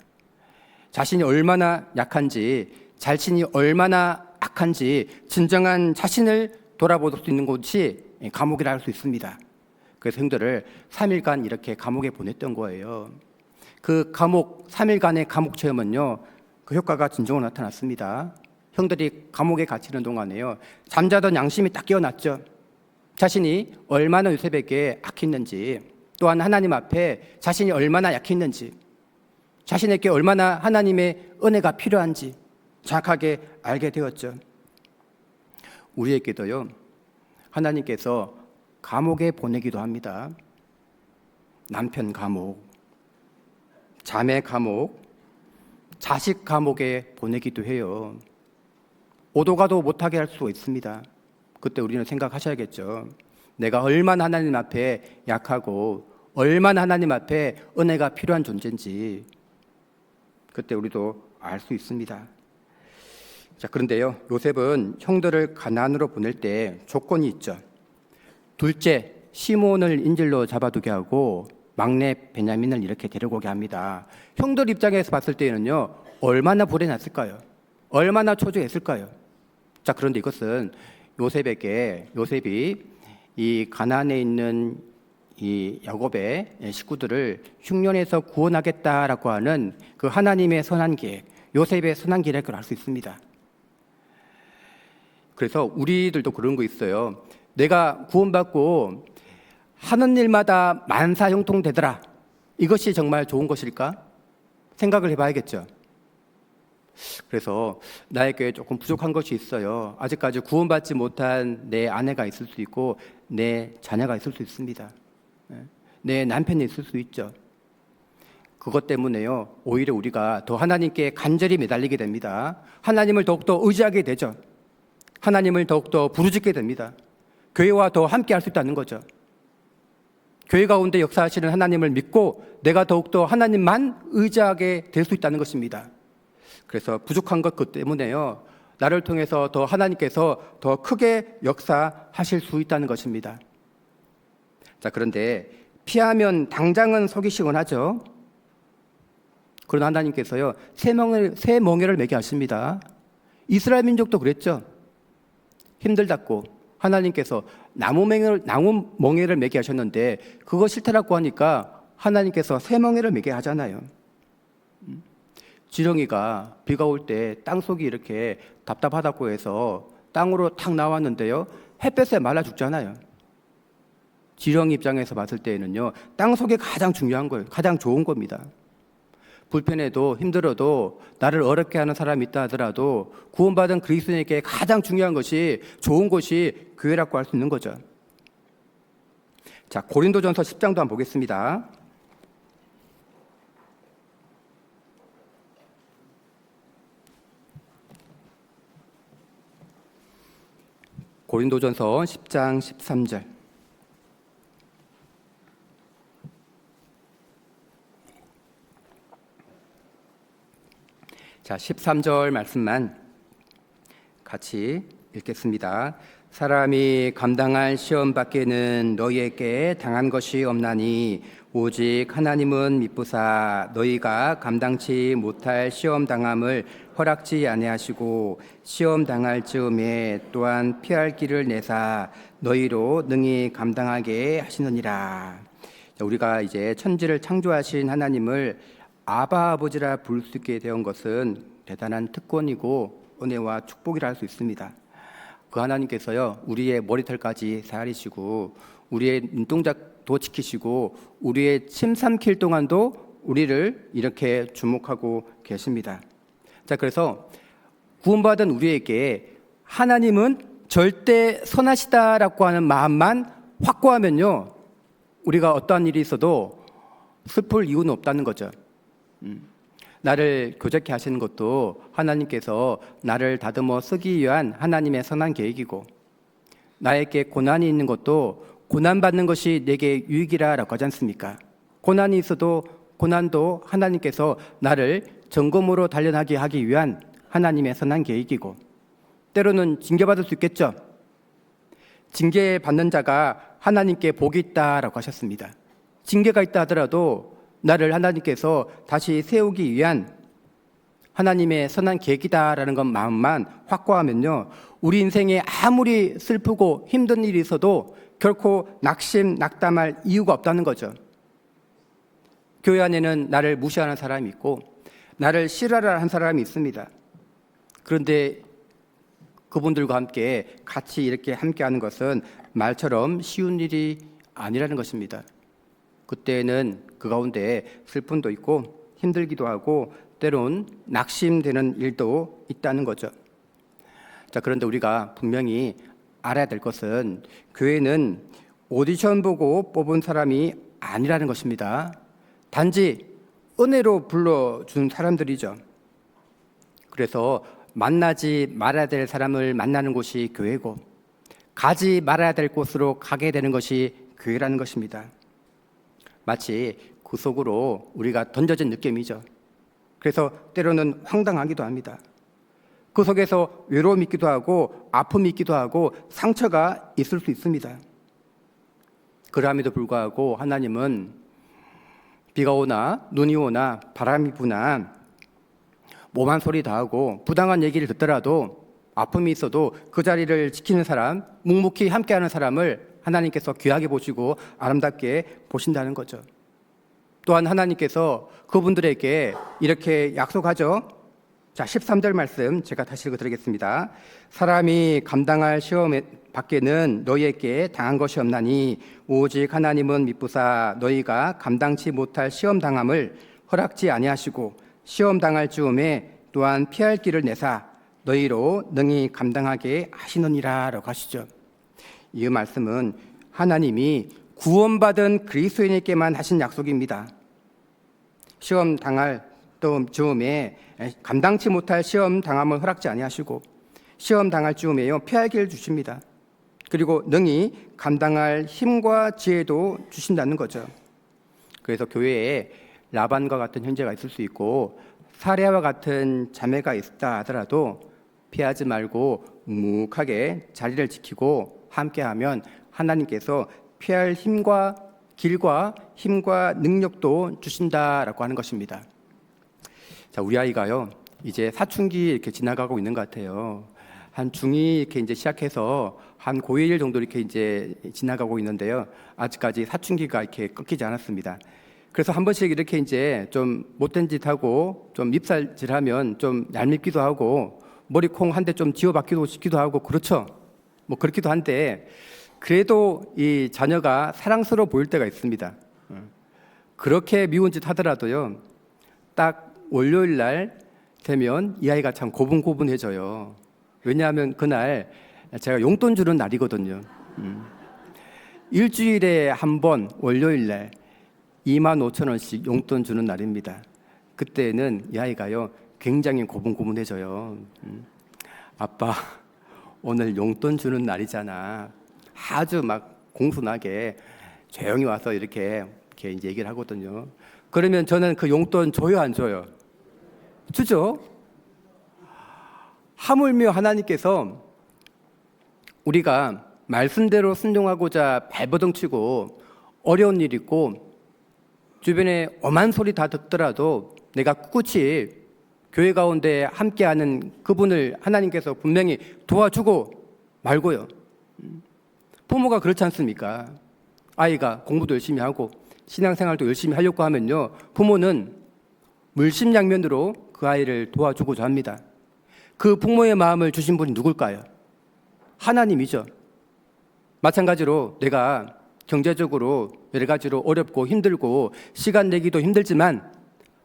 자신이 얼마나 약한지, 자신이 얼마나 악한지 진정한 자신을 돌아볼 수 있는 곳이 감옥이라 할 수 있습니다. 그래서 형들을 3일간 이렇게 감옥에 보냈던 거예요. 그 감옥 3일간의 감옥 체험은요, 그 효과가 진정으로 나타났습니다. 형들이 감옥에 갇히는 동안에요, 잠자던 양심이 딱 깨어났죠. 자신이 얼마나 요셉에게 악했는지, 또한 하나님 앞에 자신이 얼마나 약했는지, 자신에게 얼마나 하나님의 은혜가 필요한지 정확하게 알게 되었죠. 우리에게도요, 하나님께서 감옥에 보내기도 합니다. 남편 감옥, 자매 감옥, 자식 감옥에 보내기도 해요. 오도 가도 못하게 할 수 있습니다. 그때 우리는 생각하셔야겠죠. 내가 얼마나 하나님 앞에 약하고 얼마나 하나님 앞에 은혜가 필요한 존재인지 그때 우리도 알 수 있습니다. 자, 그런데요, 요셉은 형들을 가나안으로 보낼 때 조건이 있죠. 둘째 시몬을 인질로 잡아두게 하고 막내 베냐민을 이렇게 데려오게 합니다. 형들 입장에서 봤을 때는요, 얼마나 불행했을까요? 얼마나 초조했을까요? 자, 그런데 이것은 요셉이 이 가나안에 있는 이 야곱의 식구들을 흉년에서 구원하겠다라고 하는 그 하나님의 선한 계획, 요셉의 선한 계획을 알 수 있습니다. 그래서 우리들도 그런 거 있어요. 내가 구원받고 하는 일마다 만사형통되더라. 이것이 정말 좋은 것일까? 생각을 해봐야겠죠. 그래서 나에게 조금 부족한 것이 있어요. 아직까지 구원받지 못한 내 아내가 있을 수 있고 내 자녀가 있을 수 있습니다. 내 남편이 있을 수 있죠. 그것 때문에요, 오히려 우리가 더 하나님께 간절히 매달리게 됩니다. 하나님을 더욱더 의지하게 되죠. 하나님을 더욱더 부르짖게 됩니다. 교회와 더 함께 할 수 있다는 거죠. 교회 가운데 역사하시는 하나님을 믿고 내가 더욱더 하나님만 의지하게 될 수 있다는 것입니다. 그래서 부족한 것 그 때문에요, 나를 통해서 더 하나님께서 더 크게 역사하실 수 있다는 것입니다. 자, 그런데 피하면 당장은 속이시곤 하죠. 그러나 하나님께서요, 새 멍에를 매게 하십니다. 이스라엘 민족도 그랬죠. 힘들다고 하나님께서 나무 멍에를 매게 하셨는데 그거 싫다라고 하니까 하나님께서 새 멍에를 매게 하잖아요. 지렁이가 비가 올 때 땅속이 이렇게 답답하다고 해서 땅으로 탁 나왔는데요, 햇볕에 말라 죽잖아요. 지렁이 입장에서 봤을 때에는요, 땅속이 가장 중요한 거예요. 가장 좋은 겁니다. 불편해도 힘들어도 나를 어렵게 하는 사람이 있다 하더라도 구원받은 그리스도인에게 가장 중요한 것이, 좋은 것이 교회라고 할 수 있는 거죠. 자, 고린도전서 10장도 한번 보겠습니다. 고린도전서 10장 13절. 자, 13절 말씀만 같이 읽겠습니다. 사람이 감당할 시험 밖에는 너희에게 당한 것이 없나니 오직 하나님은 미쁘사 너희가 감당치 못할 시험 당함을 허락지 아니하시고 시험 당할 즈음에 또한 피할 길을 내사 너희로 능히 감당하게 하시느니라. 자, 우리가 이제 천지를 창조하신 하나님을 아바 아버지라 부를 수 있게 되온 것은 대단한 특권이고 은혜와 축복이라 할 수 있습니다. 그 하나님께서요, 우리의 머리털까지 살리시고 우리의 눈동자도 지키시고 우리의 침 삼킬 동안도 우리를 이렇게 주목하고 계십니다. 자, 그래서 구원받은 우리에게 하나님은 절대 선하시다라고 하는 마음만 확고하면요, 우리가 어떠한 일이 있어도 슬플 이유는 없다는 거죠. 나를 교제케 하시는 것도 하나님께서 나를 다듬어 쓰기 위한 하나님의 선한 계획이고, 나에게 고난이 있는 것도 고난받는 것이 내게 유익이라고 하지 않습니까? 고난이 있어도 고난도 하나님께서 나를 점검으로 단련하게 하기 위한 하나님의 선한 계획이고, 때로는 징계받을 수 있겠죠. 징계받는 자가 하나님께 복이 있다라고 하셨습니다. 징계가 있다 하더라도 나를 하나님께서 다시 세우기 위한 하나님의 선한 계획이다라는 것 마음만 확고하면요, 우리 인생에 아무리 슬프고 힘든 일이 있어도 결코 낙담할 이유가 없다는 거죠. 교회 안에는 나를 무시하는 사람이 있고 나를 싫어하는 사람이 있습니다. 그런데 그분들과 함께 같이 이렇게 함께하는 것은 말처럼 쉬운 일이 아니라는 것입니다. 그때는 그 가운데 슬픔도 있고 힘들기도 하고 때론 낙심되는 일도 있다는 거죠. 자, 그런데 우리가 분명히 알아야 될 것은 교회는 오디션 보고 뽑은 사람이 아니라는 것입니다. 단지 은혜로 불러준 사람들이죠. 그래서 만나지 말아야 될 사람을 만나는 곳이 교회고 가지 말아야 될 곳으로 가게 되는 것이 교회라는 것입니다. 마치 그 속으로 우리가 던져진 느낌이죠. 그래서 때로는 황당하기도 합니다. 그 속에서 외로움이 있기도 하고 아픔이 있기도 하고 상처가 있을 수 있습니다. 그럼에도 불구하고 하나님은 비가 오나 눈이 오나 바람이 부나 몸한 소리 다 하고 부당한 얘기를 듣더라도 아픔이 있어도 그 자리를 지키는 사람, 묵묵히 함께하는 사람을 하나님께서 귀하게 보시고 아름답게 보신다는 거죠. 또한 하나님께서 그분들에게 이렇게 약속하죠. 자, 13절 말씀 제가 다시 읽어드리겠습니다. 사람이 감당할 시험 밖에는 너희에게 당한 것이 없나니 오직 하나님은 미쁘사 너희가 감당치 못할 시험 당함을 허락지 아니하시고 시험 당할 즈음에 또한 피할 길을 내사 너희로 능히 감당하게 하시느니라 라고 하시죠. 이 말씀은 하나님이 구원받은 그리스도인에게만 하신 약속입니다. 시험 당할 즈음에 감당치 못할 시험 당함을 허락지 아니하시고 시험 당할 즈음에요 피할 길을 주십니다. 그리고 능히 감당할 힘과 지혜도 주신다는 거죠. 그래서 교회에 라반과 같은 형제가 있을 수 있고 사레와 같은 자매가 있다 하더라도 피하지 말고 묵묵하게 자리를 지키고 함께하면 하나님께서 피할 힘과 길과 힘과 능력도 주신다라고 하는 것입니다. 자, 우리 아이가요 이제 사춘기 이렇게 지나가고 있는 것 같아요. 한 중2 이렇게 이제 시작해서 한 고1 정도 이렇게 이제 지나가고 있는데요. 아직까지 사춘기가 이렇게 꺾이지 않았습니다. 그래서 한 번씩 이렇게 이제 좀 못된 짓 하고 좀 밉살질하면 좀 얄밉기도 하고 머리콩 한 대 좀 지어박기도 싶기도 하고 그렇죠. 뭐 그렇기도 한데 그래도 이 자녀가 사랑스러워 보일 때가 있습니다. 그렇게 미운 짓 하더라도요. 딱 월요일 날 되면 이 아이가 참 고분고분해져요. 왜냐하면 그날 제가 용돈 주는 날이거든요. 일주일에 한 번 월요일 날 25,000원씩 용돈 주는 날입니다. 그때는 이 아이가요 굉장히 고분고분해져요. 아빠 오늘 용돈 주는 날이잖아. 아주 막 공손하게 조용히 와서 이렇게 이제 얘기를 하거든요. 그러면 저는 그 용돈 줘요 안 줘요? 주죠. 하물며 하나님께서 우리가 말씀대로 순종하고자 발버둥치고 어려운 일 있고 주변에 엄한 소리 다 듣더라도 내가 꿋꿋이 교회 가운데 함께하는 그분을 하나님께서 분명히 도와주고 말고요. 부모가 그렇지 않습니까? 아이가 공부도 열심히 하고 신앙생활도 열심히 하려고 하면요 부모는 물심양면으로 그 아이를 도와주고자 합니다. 그 부모의 마음을 주신 분이 누굴까요? 하나님이죠. 마찬가지로 내가 경제적으로 여러 가지로 어렵고 힘들고 시간 내기도 힘들지만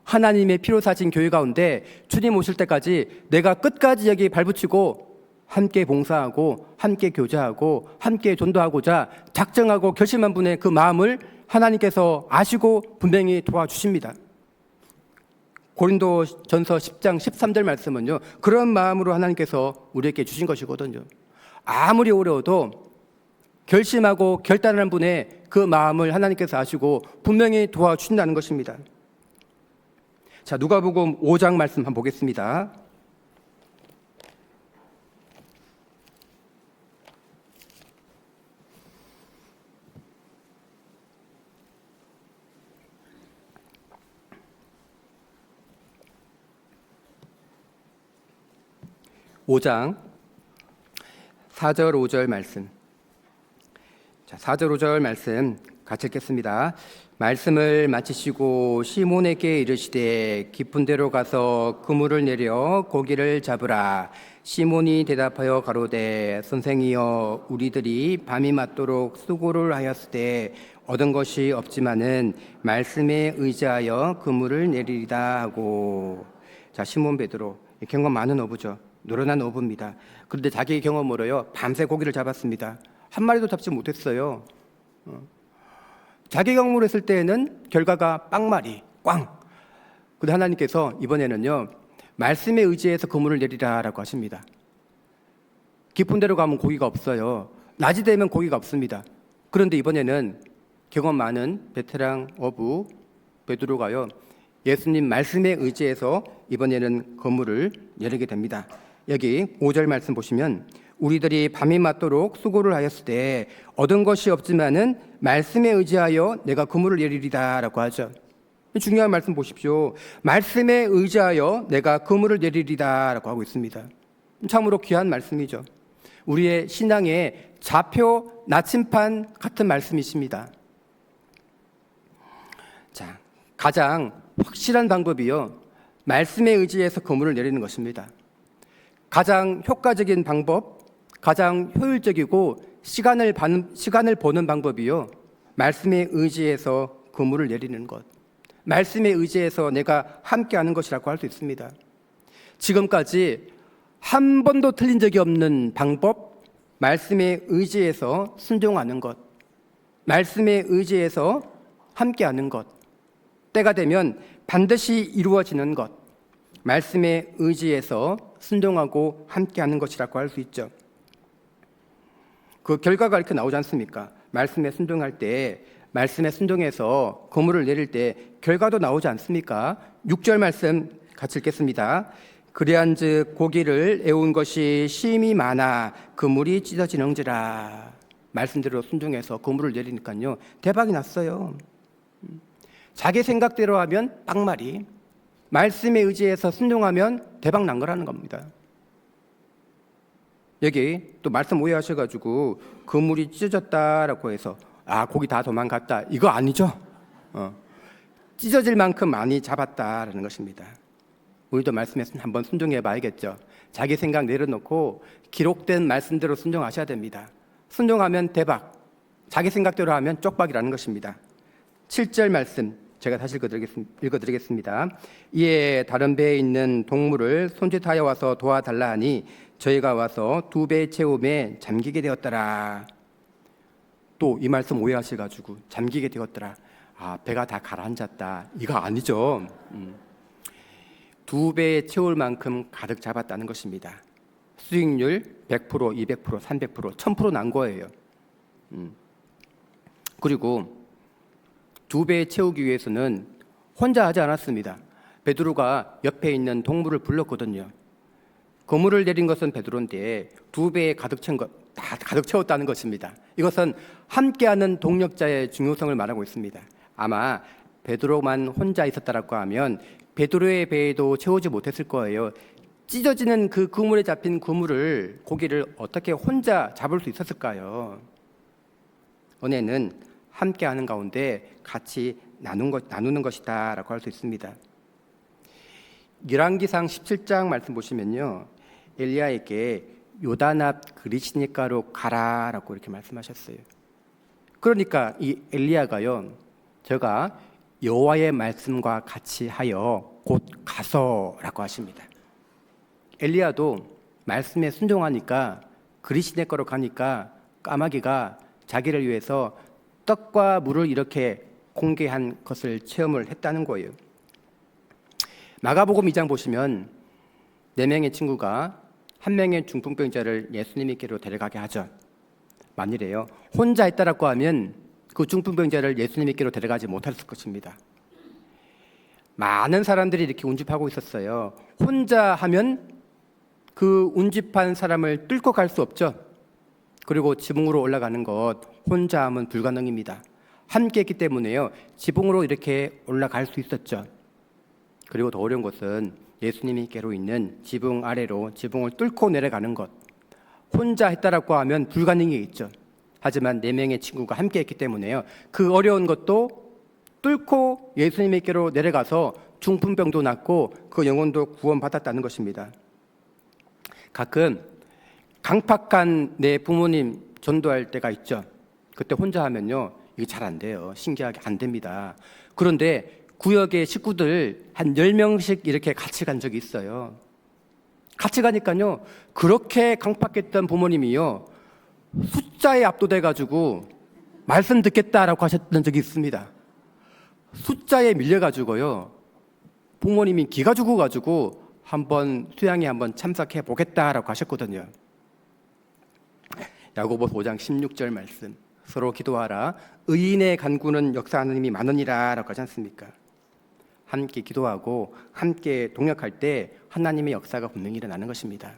하나님의 피로 사신 교회 가운데 주님 오실 때까지 내가 끝까지 여기 발붙이고 함께 봉사하고 함께 교제하고 함께 전도하고자 작정하고 결심한 분의 그 마음을 하나님께서 아시고 분명히 도와주십니다. 고린도전서 10장 13절 말씀은요 그런 마음으로 하나님께서 우리에게 주신 것이거든요. 아무리 어려워도 결심하고 결단하는 분의 그 마음을 하나님께서 아시고 분명히 도와주신다는 것입니다. 자, 누가복음 5장 말씀 한번 보겠습니다. 오 장 4절 5절 말씀. 자, 4절 5절 말씀 같이 읽겠습니다. 말씀을 마치시고 시몬에게 이르시되 깊은 데로 가서 그물을 내려 고기를 잡으라. 시몬이 대답하여 가로되 선생이여 우리들이 밤이 맞도록 수고를 하였으되 얻은 것이 없지만은 말씀에 의지하여 그물을 내리리다 하고. 자, 시몬 베드로 경험 많은 어부죠. 노련한 어부입니다. 그런데 자기 경험으로요 밤새 고기를 잡았습니다. 한 마리도 잡지 못했어요. 자기 경험으로 했을 때에는 결과가 빵마리 꽝. 근데 하나님께서 이번에는요 말씀에 의지해서 그물을 내리라라고 하십니다. 깊은 데로 가면 고기가 없어요. 낮이 되면 고기가 없습니다. 그런데 이번에는 경험 많은 베테랑 어부 베드로가요 예수님 말씀에 의지해서 이번에는 그물을 내리게 됩니다. 여기 5절 말씀 보시면 우리들이 밤이 맞도록 수고를 하였을 때 얻은 것이 없지만은 말씀에 의지하여 내가 그물을 내리리다 라고 하죠. 중요한 말씀 보십시오. 말씀에 의지하여 내가 그물을 내리리다 라고 하고 있습니다. 참으로 귀한 말씀이죠. 우리의 신앙의 좌표 나침판 같은 말씀이십니다. 자, 가장 확실한 방법이요 말씀에 의지해서 그물을 내리는 것입니다. 가장 효과적인 방법, 가장 효율적이고 시간을 버는 방법이요 말씀에 의지해서 그물을 내리는 것, 말씀에 의지해서 내가 함께하는 것이라고 할 수 있습니다. 지금까지 한 번도 틀린 적이 없는 방법, 말씀에 의지해서 순종하는 것, 말씀에 의지해서 함께하는 것, 때가 되면 반드시 이루어지는 것, 말씀에 의지해서 순종하고 함께하는 것이라고 할 수 있죠. 그 결과가 이렇게 나오지 않습니까? 말씀에 순종할 때, 말씀에 순종해서 그물을 내릴 때 결과도 나오지 않습니까? 6절 말씀 같이 읽겠습니다. 그리한즉 고기를 애운 것이 심히 많아 그물이 찢어지는지라. 말씀대로 순종해서 그물을 내리니까요, 대박이 났어요. 자기 생각대로 하면 빵말이, 말씀에 의지해서 순종하면 대박 난 거라는 겁니다. 여기 또 말씀 오해하셔가지고 그물이 찢어졌다라고 해서 고기 다 도망갔다, 이거 아니죠. 찢어질 만큼 많이 잡았다라는 것입니다. 우리도 말씀에 한번 순종해 봐야겠죠. 자기 생각 내려놓고 기록된 말씀대로 순종하셔야 됩니다. 순종하면 대박, 자기 생각대로 하면 쪽박이라는 것입니다. 7절 말씀 제가 다시 읽어드리겠습니다. 이에 다른 배에 있는 동물을 손짓하여 와서 도와달라 하니 저희가 와서 2배 채움에 잠기게 되었더라. 또 이 말씀 오해하셔가지고 잠기게 되었더라, 배가 다 가라앉았다, 이거 아니죠. 2배 채울 만큼 가득 잡았다는 것입니다. 수익률 100%, 200%, 300%, 1000% 난 거예요. 그리고 2배 채우기 위해서는 혼자 하지 않았습니다. 베드로가 옆에 있는 동물을 불렀거든요. 그물을 내린 것은 베드로인데 2배에 가득 채운 것, 다 가득 채웠다는 것입니다. 이것은 함께하는 동력자의 중요성을 말하고 있습니다. 아마 베드로만 혼자 있었다라고 하면 베드로의 배에도 채우지 못했을 거예요. 찢어지는 그 그물에 잡힌 고기를 어떻게 혼자 잡을 수 있었을까요? 은혜는 함께하는 가운데 같이 나누는 것이다 라고 할 수 있습니다. 열왕기상 17장 말씀 보시면요, 엘리야에게 요단 앞 그리시니가로 가라라고 이렇게 말씀하셨어요. 그러니까 이 엘리야가요, 제가 여호와의 말씀과 같이 하여 곧 가서라고 하십니다. 엘리야도 말씀에 순종하니까 그리시니가로 가니까 까마귀가 자기를 위해서 떡과 물을 이렇게 공개한 것을 체험을 했다는 거예요. 마가복음 2장 보시면 4명의 친구가 한 명의 중풍병자를 예수님께로 데려가게 하죠. 만일에요, 혼자 있다라고 하면 그 중풍병자를 예수님께로 데려가지 못했을 것입니다. 많은 사람들이 이렇게 운집하고 있었어요. 혼자 하면 그 운집한 사람을 뚫고 갈 수 없죠. 그리고 지붕으로 올라가는 것 혼자 하면 불가능입니다. 함께 했기 때문에요, 지붕으로 이렇게 올라갈 수 있었죠. 그리고 더 어려운 것은 예수님께로 있는 지붕 아래로 지붕을 뚫고 내려가는 것, 혼자 했다라고 하면 불가능이겠죠. 하지만 4명의 친구가 함께 했기 때문에요, 그 어려운 것도 뚫고 예수님께로 내려가서 중풍병도 낫고 그 영혼도 구원받았다는 것입니다. 가끔 강팍한 내 부모님 전도할 때가 있죠. 그때 혼자 하면요, 이게 잘 안 돼요. 신기하게 안 됩니다. 그런데 구역의 식구들 한 10명씩 이렇게 같이 간 적이 있어요. 같이 가니까요, 그렇게 강팍했던 부모님이요, 숫자에 압도돼가지고 말씀 듣겠다라고 하셨던 적이 있습니다. 숫자에 밀려가지고요, 부모님이 기가 죽어가지고 한번 수양에 한번 참석해 보겠다라고 하셨거든요. 야고보서 5장 16절 말씀, 서로 기도하라 의인의 간구는 역사하는 힘이 많으니라 라고 하지 않습니까? 함께 기도하고 함께 동역할 때 하나님의 역사가 분명히 일어나는 것입니다.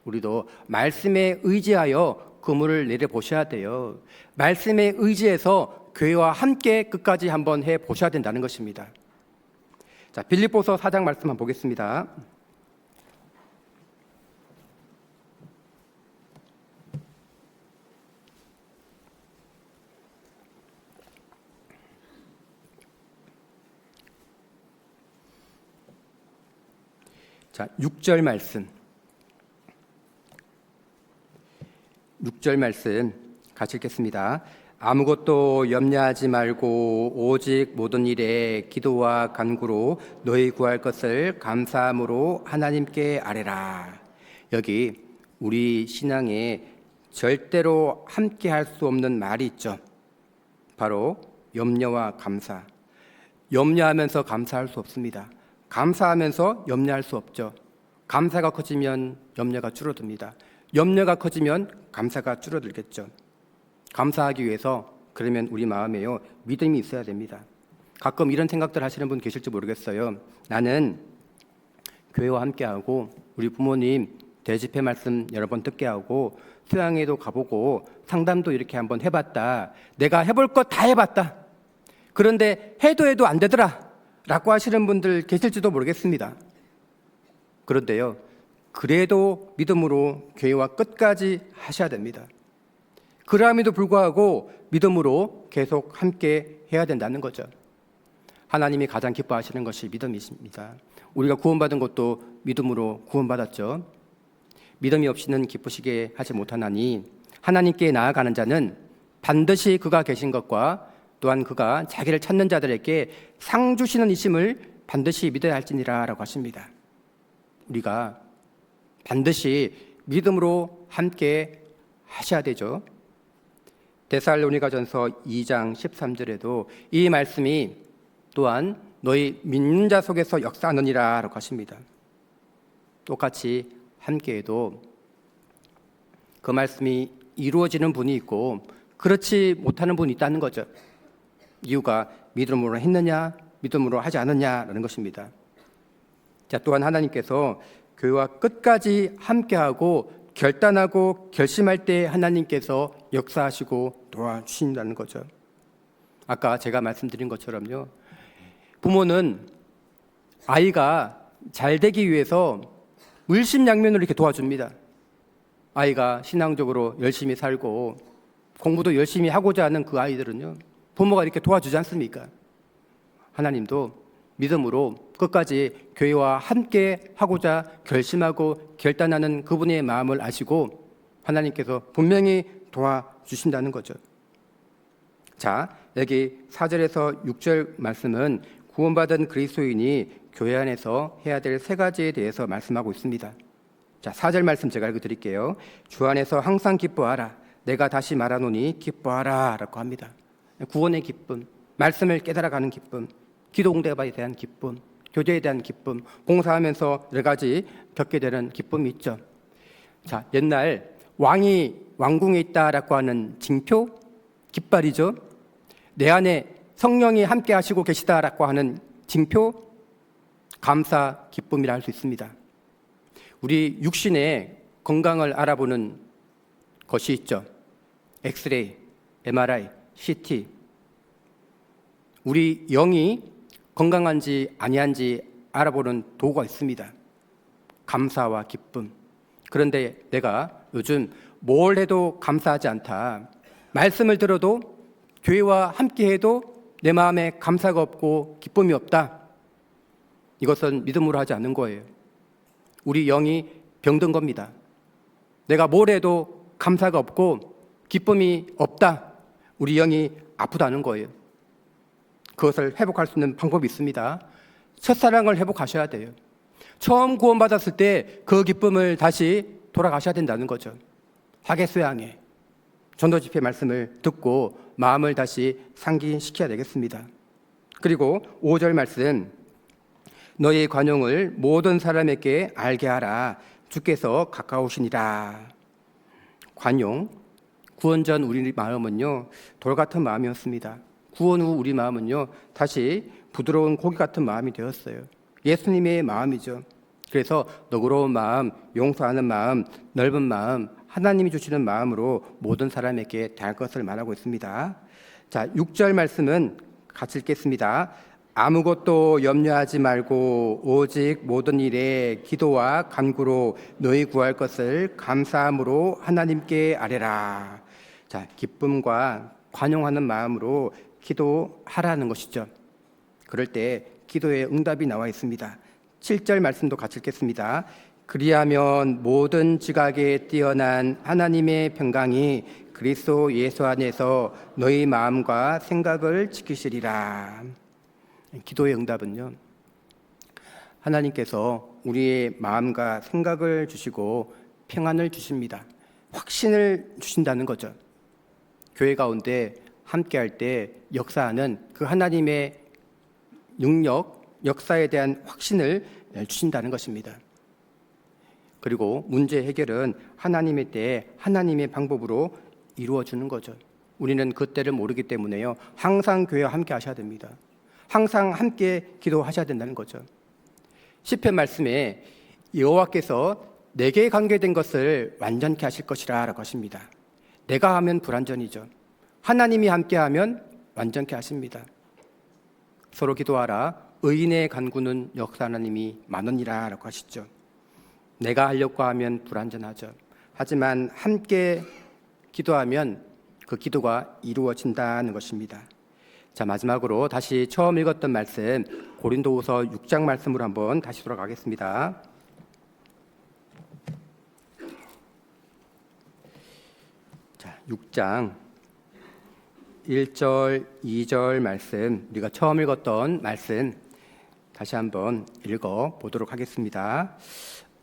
우리도 말씀에 의지하여 그물을 내려보셔야 돼요. 말씀에 의지해서 교회와 함께 끝까지 한번 해보셔야 된다는 것입니다. 자, 빌립보서 4장 말씀 한번 보겠습니다. 자, 6절 말씀 같이 읽겠습니다. 아무것도 염려하지 말고 오직 모든 일에 기도와 간구로 너희 구할 것을 감사함으로 하나님께 아뢰라. 여기 우리 신앙에 절대로 함께 할 수 없는 말이 있죠. 바로 염려와 감사. 염려하면서 감사할 수 없습니다. 감사하면서 염려할 수 없죠. 감사가 커지면 염려가 줄어듭니다. 염려가 커지면 감사가 줄어들겠죠. 감사하기 위해서 그러면 우리 마음에요 믿음이 있어야 됩니다. 가끔 이런 생각들 하시는 분 계실지 모르겠어요. 나는 교회와 함께하고 우리 부모님 대집회 말씀 여러 번 듣게 하고 수양회도 가보고 상담도 이렇게 한번 해봤다. 내가 해볼 것 다 해봤다. 그런데 해도 안 되더라 라고 하시는 분들 계실지도 모르겠습니다. 그런데요, 그래도 믿음으로 교회와 끝까지 하셔야 됩니다. 그럼에도 불구하고 믿음으로 계속 함께 해야 된다는 거죠. 하나님이 가장 기뻐하시는 것이 믿음이십니다. 우리가 구원받은 것도 믿음으로 구원받았죠. 믿음이 없이는 기쁘시게 하지 못하나니 하나님께 나아가는 자는 반드시 그가 계신 것과 또한 그가 자기를 찾는 자들에게 상 주시는 이심을 반드시 믿어야 할지니라 라고 하십니다. 우리가 반드시 믿음으로 함께 하셔야 되죠. 데살로니가전서 2장 13절에도 이 말씀이 또한 너희 믿는 자 속에서 역사하느니라 라고 하십니다. 똑같이 함께해도 그 말씀이 이루어지는 분이 있고 그렇지 못하는 분이 있다는 거죠. 이유가 믿음으로 했느냐 믿음으로 하지 않느냐라는 것입니다. 자, 또한 하나님께서 교회와 끝까지 함께하고 결단하고 결심할 때 하나님께서 역사하시고 도와주신다는 거죠. 아까 제가 말씀드린 것처럼요, 부모는 아이가 잘 되기 위해서 물심양면으로 이렇게 도와줍니다. 아이가 신앙적으로 열심히 살고 공부도 열심히 하고자 하는 그 아이들은요, 부모가 이렇게 도와주지 않습니까? 하나님도 믿음으로 끝까지 교회와 함께 하고자 결심하고 결단하는 그분의 마음을 아시고 하나님께서 분명히 도와주신다는 거죠. 자, 여기 4절에서 6절 말씀은 구원받은 그리스도인이 교회 안에서 해야 될 세 가지에 대해서 말씀하고 있습니다. 자, 4절 말씀 제가 읽어드릴게요. 주 안에서 항상 기뻐하라. 내가 다시 말하노니 기뻐하라 라고 합니다. 구원의 기쁨, 말씀을 깨달아가는 기쁨, 기도 응답에 대한 기쁨, 교제에 대한 기쁨, 봉사하면서 여러 가지 겪게 되는 기쁨이 있죠. 자, 옛날 왕이 왕궁에 있다라고 하는 징표, 깃발이죠. 내 안에 성령이 함께 하시고 계시다라고 하는 징표, 감사, 기쁨이라 할 수 있습니다. 우리 육신의 건강을 알아보는 것이 있죠. 엑스레이, MRI, CT. 우리 영이 건강한지 아니한지 알아보는 도구가 있습니다. 감사와 기쁨. 그런데 내가 요즘 뭘 해도 감사하지 않다. 말씀을 들어도 교회와 함께해도 내 마음에 감사가 없고 기쁨이 없다. 이것은 믿음으로 하지 않는 거예요. 우리 영이 병든 겁니다. 내가 뭘 해도 감사가 없고 기쁨이 없다. 우리 영이 아프다는 거예요. 그것을 회복할 수 있는 방법이 있습니다. 첫사랑을 회복하셔야 돼요. 처음 구원받았을 때 그 기쁨을 다시 돌아가셔야 된다는 거죠. 하객수양회, 전도집회 말씀을 듣고 마음을 다시 상기시켜야 되겠습니다. 그리고 5절 말씀, 너희 관용을 모든 사람에게 알게 하라. 주께서 가까우시니라. 관용, 구원 전 우리 마음은요, 돌 같은 마음이었습니다. 구원 후 우리 마음은요, 다시 부드러운 고기 같은 마음이 되었어요. 예수님의 마음이죠. 그래서 너그러운 마음, 용서하는 마음, 넓은 마음, 하나님이 주시는 마음으로 모든 사람에게 대할 것을 말하고 있습니다. 자, 6절 말씀은 같이 읽겠습니다. 아무것도 염려하지 말고 오직 모든 일에 기도와 간구로 너희 구할 것을 감사함으로 하나님께 아뢰라. 자, 기쁨과 관용하는 마음으로 기도하라는 것이죠. 그럴 때 기도의 응답이 나와 있습니다. 7절 말씀도 같이 읽겠습니다. 그리하면 모든 지각에 뛰어난 하나님의 평강이 그리스도 예수 안에서 너희 마음과 생각을 지키시리라. 기도의 응답은요, 하나님께서 우리의 마음과 생각을 주시고 평안을 주십니다. 확신을 주신다는 거죠. 교회 가운데 함께할 때 역사하는 그 하나님의 능력, 역사에 대한 확신을 주신다는 것입니다. 그리고 문제 해결은 하나님의 때에 하나님의 방법으로 이루어주는 거죠. 우리는 그 때를 모르기 때문에요, 항상 교회와 함께 하셔야 됩니다. 항상 함께 기도하셔야 된다는 거죠. 시편 말씀에 여호와께서 내게 관계된 것을 완전케 하실 것이라 라고 하십니다. 내가 하면 불완전이죠. 하나님이 함께하면 완전케 하십니다. 서로 기도하라. 의인의 간구는 역사 하나님이 많으니라 라고 하시죠. 내가 하려고 하면 불완전하죠. 하지만 함께 기도하면 그 기도가 이루어진다는 것입니다. 자, 마지막으로 다시 처음 읽었던 말씀, 고린도후서 6장 말씀으로 한번 다시 돌아가겠습니다. 자, 6장 1절, 2절 말씀, 우리가 처음 읽었던 말씀 다시 한번 읽어 보도록 하겠습니다.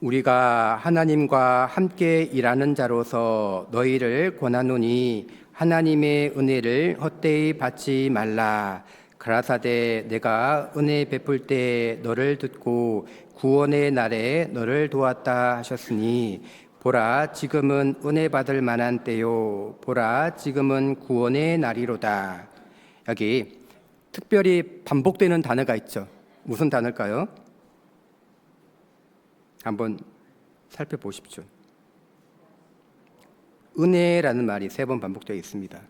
우리가 하나님과 함께 일하는 자로서 너희를 권하노니 하나님의 은혜를 헛되이 받지 말라. 가라사대 내가 은혜 베풀 때 너를 듣고 구원의 날에 너를 도왔다 하셨으니 보라 지금은 은혜 받을 만한 때요 보라 지금은 구원의 날이로다. 여기 특별히 반복되는 단어가 있죠. 무슨 단어일까요? 한번 살펴보십시오. 은혜라는 말이 3번 반복되어 있습니다.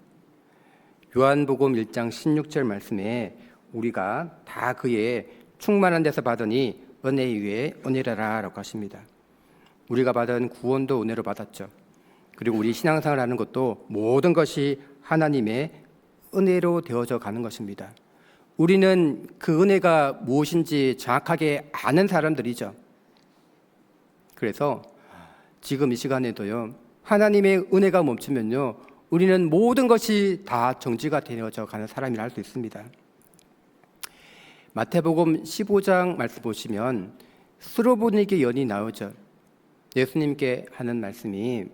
요한복음 1장 16절 말씀에 우리가 다 그의 충만한 데서 받으니 은혜 위에 은혜라라 라고 하십니다. 우리가 받은 구원도 은혜로 받았죠. 그리고 우리 신앙생활 하는 것도 모든 것이 하나님의 은혜로 되어져 가는 것입니다. 우리는 그 은혜가 무엇인지 정확하게 아는 사람들이죠. 그래서 지금 이 시간에도요, 하나님의 은혜가 멈추면요, 우리는 모든 것이 다 정지가 되어져 가는 사람이라 할 수 있습니다. 마태복음 15장 말씀 보시면 스로보니게 연이 나오죠. 예수님께 하는 말씀이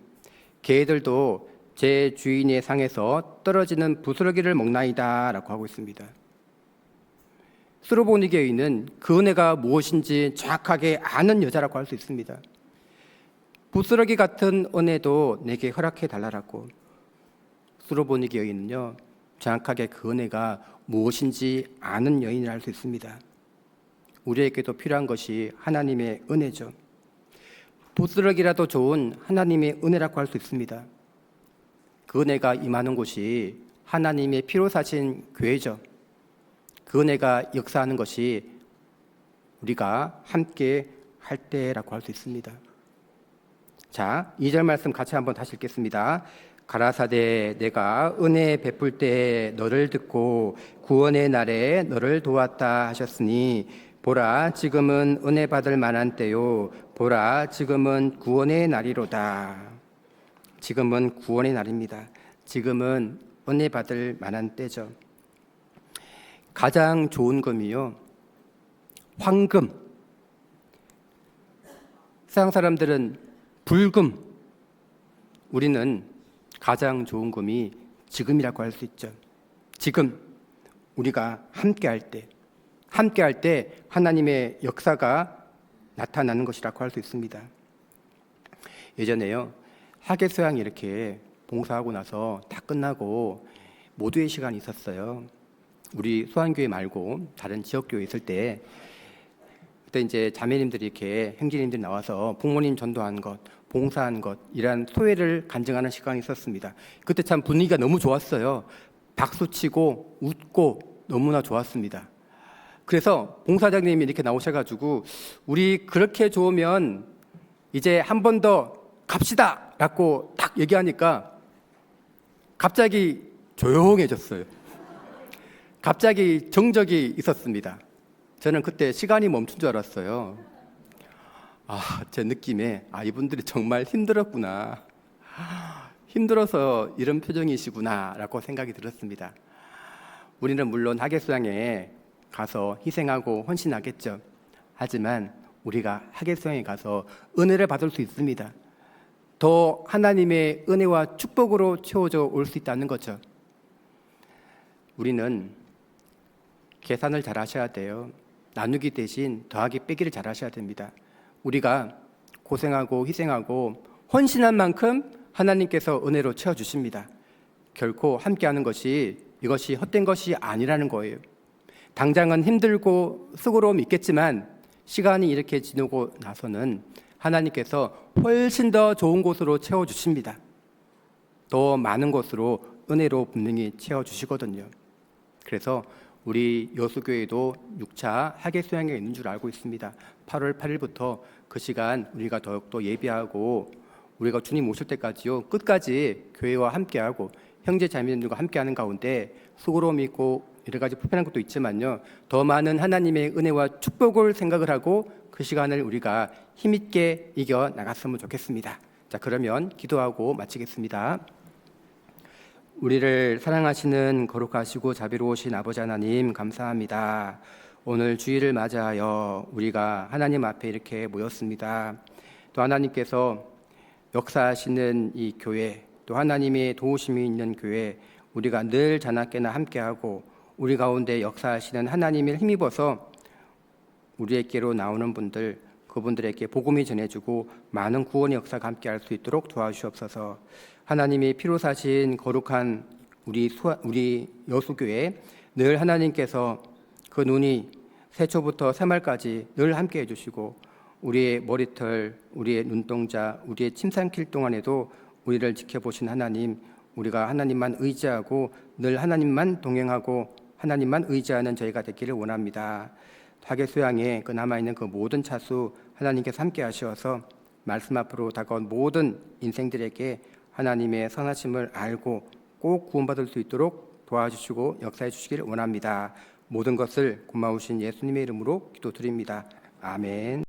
개들도 제 주인의 상에서 떨어지는 부스러기를 먹나이다 라고 하고 있습니다. 스로보니게 여인은 그 은혜가 무엇인지 정확하게 아는 여자라고 할 수 있습니다. 부스러기 같은 은혜도 내게 허락해 달라라고. 스로보니게 여인은요, 정확하게 그 은혜가 무엇인지 아는 여인이라 할 수 있습니다. 우리에게도 필요한 것이 하나님의 은혜죠. 부스러기라도 좋은 하나님의 은혜라고 할 수 있습니다. 그 은혜가 임하는 곳이 하나님의 피로 사신 교회죠. 그 은혜가 역사하는 것이 우리가 함께 할 때라고 할 수 있습니다. 자, 2절 말씀 같이 한번 다시 읽겠습니다. 가라사대 내가 은혜 베풀 때 너를 듣고 구원의 날에 너를 도왔다 하셨으니 보라 지금은 은혜 받을 만한 때요 보라 지금은 구원의 날이로다. 지금은 구원의 날입니다. 지금은 은혜 받을 만한 때죠. 가장 좋은 금이요, 황금. 세상 사람들은 불금. 우리는 가장 좋은 금이 지금이라고 할 수 있죠. 지금 우리가 함께할 때, 함께할 때 하나님의 역사가 나타나는 것이라고 할 수 있습니다. 예전에요, 하계소양 이렇게 봉사하고 나서 다 끝나고 모두의 시간이 있었어요. 우리 소환교회 말고 다른 지역교회 있을 때, 그때 이제 자매님들이 이렇게 형제님들이 나와서 부모님 전도한 것, 봉사한 것, 이런 소회를 간증하는 시간이 있었습니다. 그때 참 분위기가 너무 좋았어요. 박수치고 웃고 너무나 좋았습니다. 그래서 봉사장님이 이렇게 나오셔가지고 우리 그렇게 좋으면 이제 한 번 더 갑시다 라고 딱 얘기하니까 갑자기 조용해졌어요. 갑자기 정적이 있었습니다. 저는 그때 시간이 멈춘 줄 알았어요. 제 느낌에 이분들이 정말 힘들었구나. 힘들어서 이런 표정이시구나라고 생각이 들었습니다. 우리는 물론 하계수양에 가서 희생하고 헌신하겠죠. 하지만 우리가 하계수양에 가서 은혜를 받을 수 있습니다. 더 하나님의 은혜와 축복으로 채워져 올 수 있다는 거죠. 우리는 계산을 잘 하셔야 돼요. 나누기 대신 더하기 빼기를 잘 하셔야 됩니다. 우리가 고생하고 희생하고 헌신한 만큼 하나님께서 은혜로 채워주십니다. 결코 함께하는 것이 이것이 헛된 것이 아니라는 거예요. 당장은 힘들고 수고로움이 있겠지만 시간이 이렇게 지나고 나서는 하나님께서 훨씬 더 좋은 곳으로 채워주십니다. 더 많은 곳으로 은혜로 분명히 채워주시거든요. 그래서 우리 여수교회도 6차 하계수양에 있는 줄 알고 있습니다. 8월 8일부터 그 시간 우리가 더욱더 예비하고 우리가 주님 오실 때까지요 끝까지 교회와 함께하고 형제 자매들과 함께하는 가운데 수고로움이 있고 여러 가지 불편한 것도 있지만요 더 많은 하나님의 은혜와 축복을 생각을 하고 그 시간을 우리가 힘있게 이겨 나갔으면 좋겠습니다. 자, 그러면 기도하고 마치겠습니다. 우리를 사랑하시는 거룩하시고 자비로우신 아버지 하나님 감사합니다. 오늘 주일을 맞이하여 우리가 하나님 앞에 이렇게 모였습니다. 또 하나님께서 역사하시는 이 교회, 또 하나님의 도우심이 있는 교회, 우리가 늘 자나깨나 함께하고 우리 가운데 역사하시는 하나님을 힘입어서 우리에게로 나오는 분들, 그분들에게 복음이 전해주고 많은 구원의 역사가 함께할 수 있도록 도와주시옵소서. 하나님이 피로 사신 거룩한 우리 여수교회 늘 하나님께서 그 눈이 세초부터 새말까지 늘 함께 해주시고 우리의 머리털, 우리의 눈동자, 우리의 침상길 동안에도 우리를 지켜보신 하나님, 우리가 하나님만 의지하고 늘 하나님만 동행하고 하나님만 의지하는 저희가 되기를 원합니다. 하계수양에 그 남아있는 그 모든 차수 하나님께서 함께 하셔서 말씀 앞으로 다가온 모든 인생들에게 하나님의 선하심을 알고 꼭 구원받을 수 있도록 도와주시고 역사해 주시기를 원합니다. 모든 것을 고마우신 예수님의 이름으로 기도드립니다. 아멘.